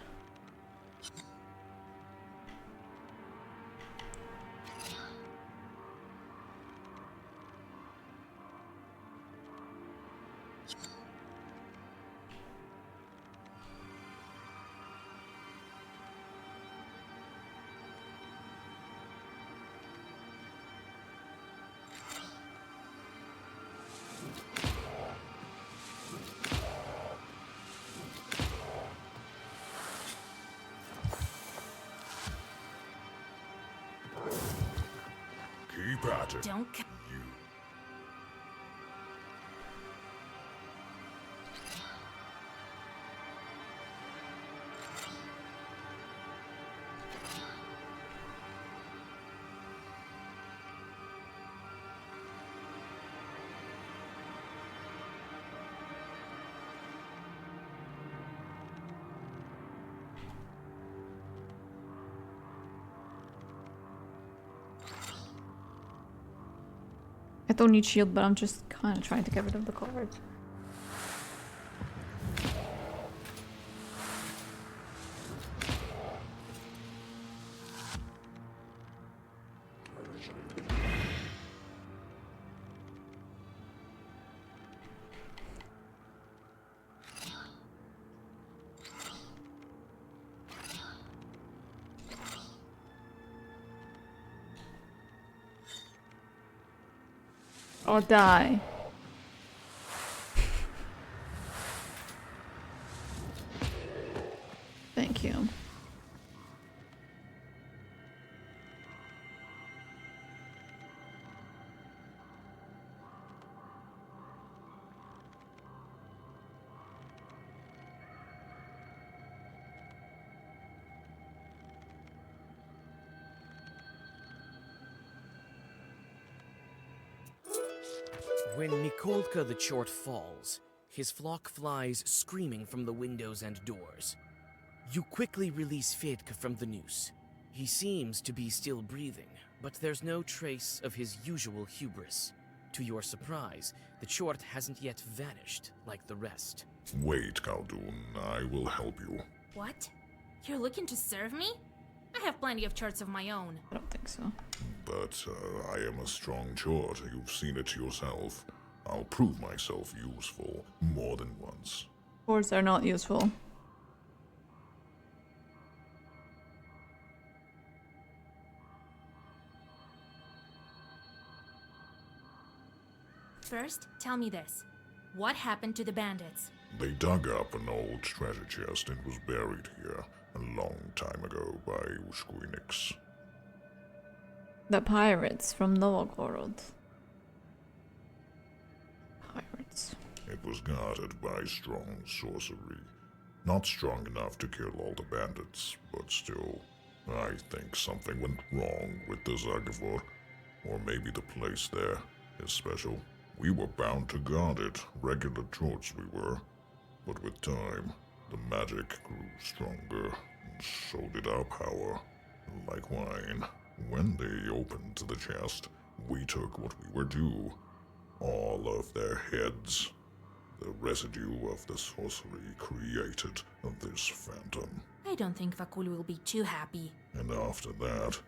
Keep at it. Don't. I don't need shield, but I'm just kind of trying to get rid of the cards. Or die. Thank you. When Nikolka the Chort falls, his flock flies screaming from the windows and doors. You quickly release Fedka from the noose. He seems to be still breathing, but there's no trace of his usual hubris. To your surprise, the Chort hasn't yet vanished like the rest. Wait, Khaldun. I will help you. What? You're looking to serve me? I have plenty of charts of my own. I don't think so. But I am a strong Chort. You've seen it yourself. I'll prove myself useful more than once. Chords are not useful. First, tell me this. What happened to the bandits? They dug up an old treasure chest and was buried here a long time ago by Ushkuinix. The pirates from Novgorod. Pirates. It was guarded by strong sorcery. Not strong enough to kill all the bandits, but still, I think something went wrong with the Zagavor. Or maybe the place there is special. We were bound to guard it, regular Chorts we were. But with time, the magic grew stronger, and so did our power. Like wine. When they opened the chest, we took what we were due. All of their heads. The residue of the sorcery created this phantom. I don't think Vakul will be too happy. And after that,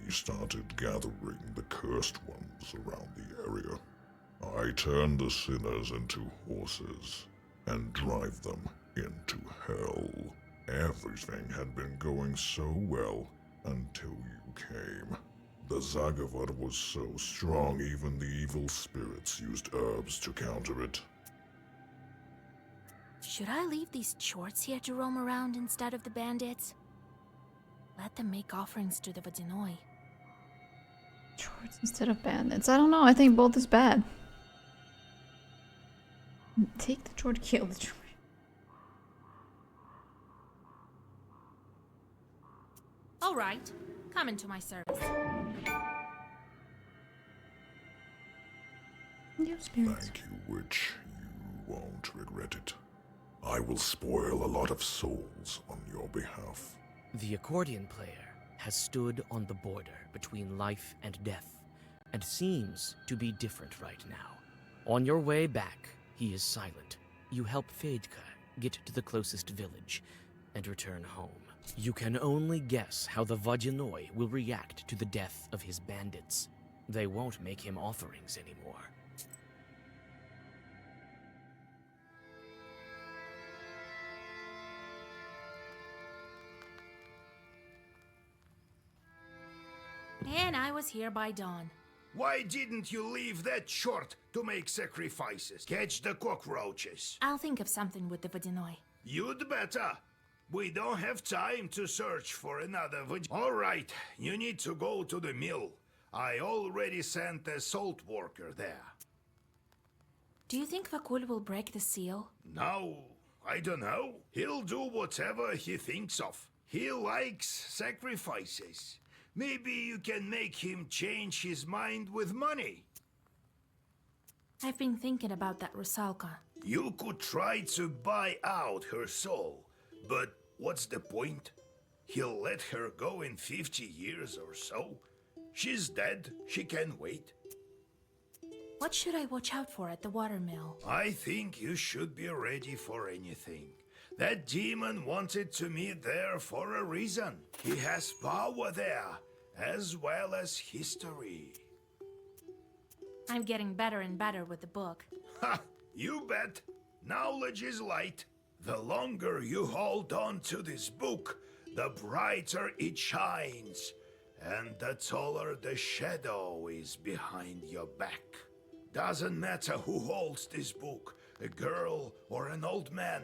we started gathering the cursed ones around the area. I turned the sinners into horses and drive them into hell. Everything had been going so well until you came. The Zagavad was so strong even the evil spirits used herbs to counter it. Should I leave these chorts here to roam around instead of the bandits? Let them make offerings to the Vodinoi. Chorts instead of bandits. I don't know. I think both is bad. Take the chort, kill the chort. All right, come into my service. You spirits. Thank you, witch. You won't regret it. I will spoil a lot of souls on your behalf. The accordion player has stood on the border between life and death, and seems to be different right now. On your way back, he is silent. You help Fedka get to the closest village, and return home. You can only guess how the Vodinoi will react to the death of his bandits. They won't make him offerings anymore. And I was here by dawn. Why didn't you leave that short to make sacrifices? Catch the cockroaches. I'll think of something with the Vodinoi. You'd better. We don't have time to search for another All right, you need to go to the mill. I already sent a salt worker there. Do you think Vakul will break the seal? No, I don't know. He'll do whatever he thinks of. He likes sacrifices. Maybe you can make him change his mind with money. I've been thinking about that Rusalka. You could try to buy out her soul, but what's the point? He'll let her go in 50 years or so. She's dead. She can wait. What should I watch out for at the watermill? I think you should be ready for anything. That demon wanted to meet there for a reason. He has power there, as well as history. I'm getting better and better with the book. Ha! You bet. Knowledge is light. The longer you hold on to this book, the brighter it shines. And the taller the shadow is behind your back. Doesn't matter who holds this book, a girl or an old man.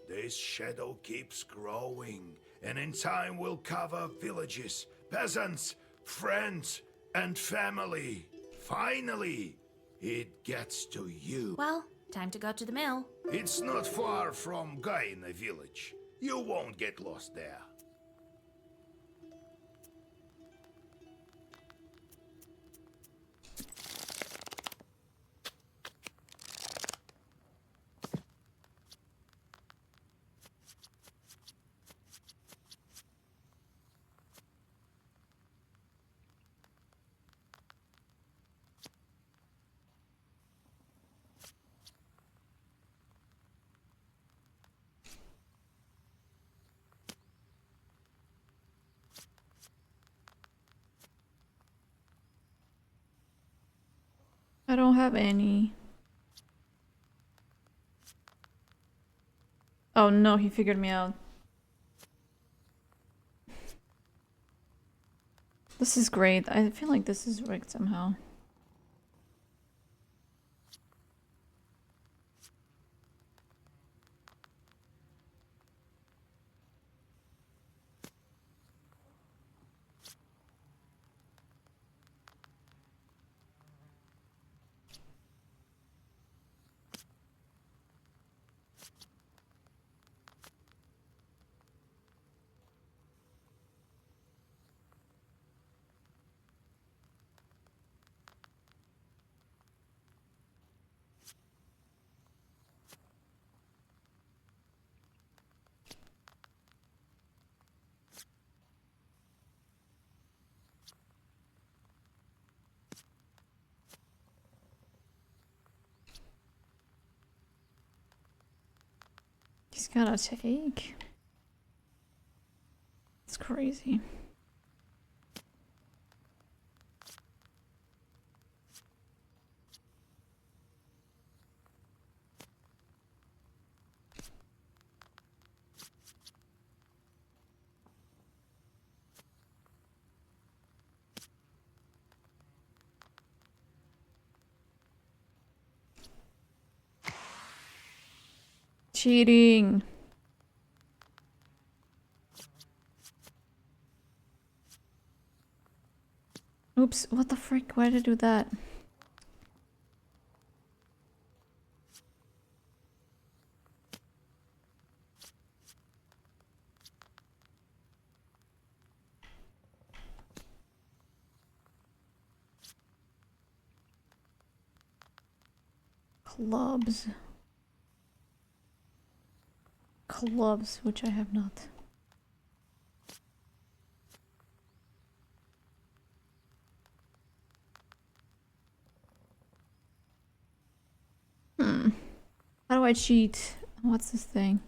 This shadow keeps growing, and in time will cover villages, peasants, friends, and family. Finally, it gets to you. Well, time to go to the mill. It's not far from Gaina village. You won't get lost there. I don't have any. Oh no, he figured me out. This is great. I feel like this is rigged somehow. He's got a take. It's crazy. Cheating. Oops, what the frick? Why did I do that? Clubs. Clubs, which I have not. How do I cheat? What's this thing?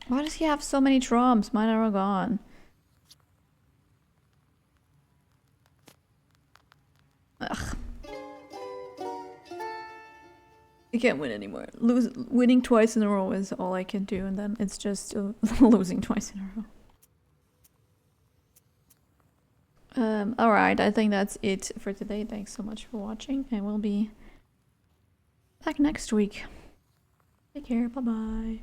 Why does he have so many trumps? Mine are all gone. Ugh. I can't win anymore. Winning twice in a row is all I can do, and then it's just losing twice in a row. Alright, I think that's it for today. Thanks so much for watching, and we'll be back next week. Take care, bye-bye.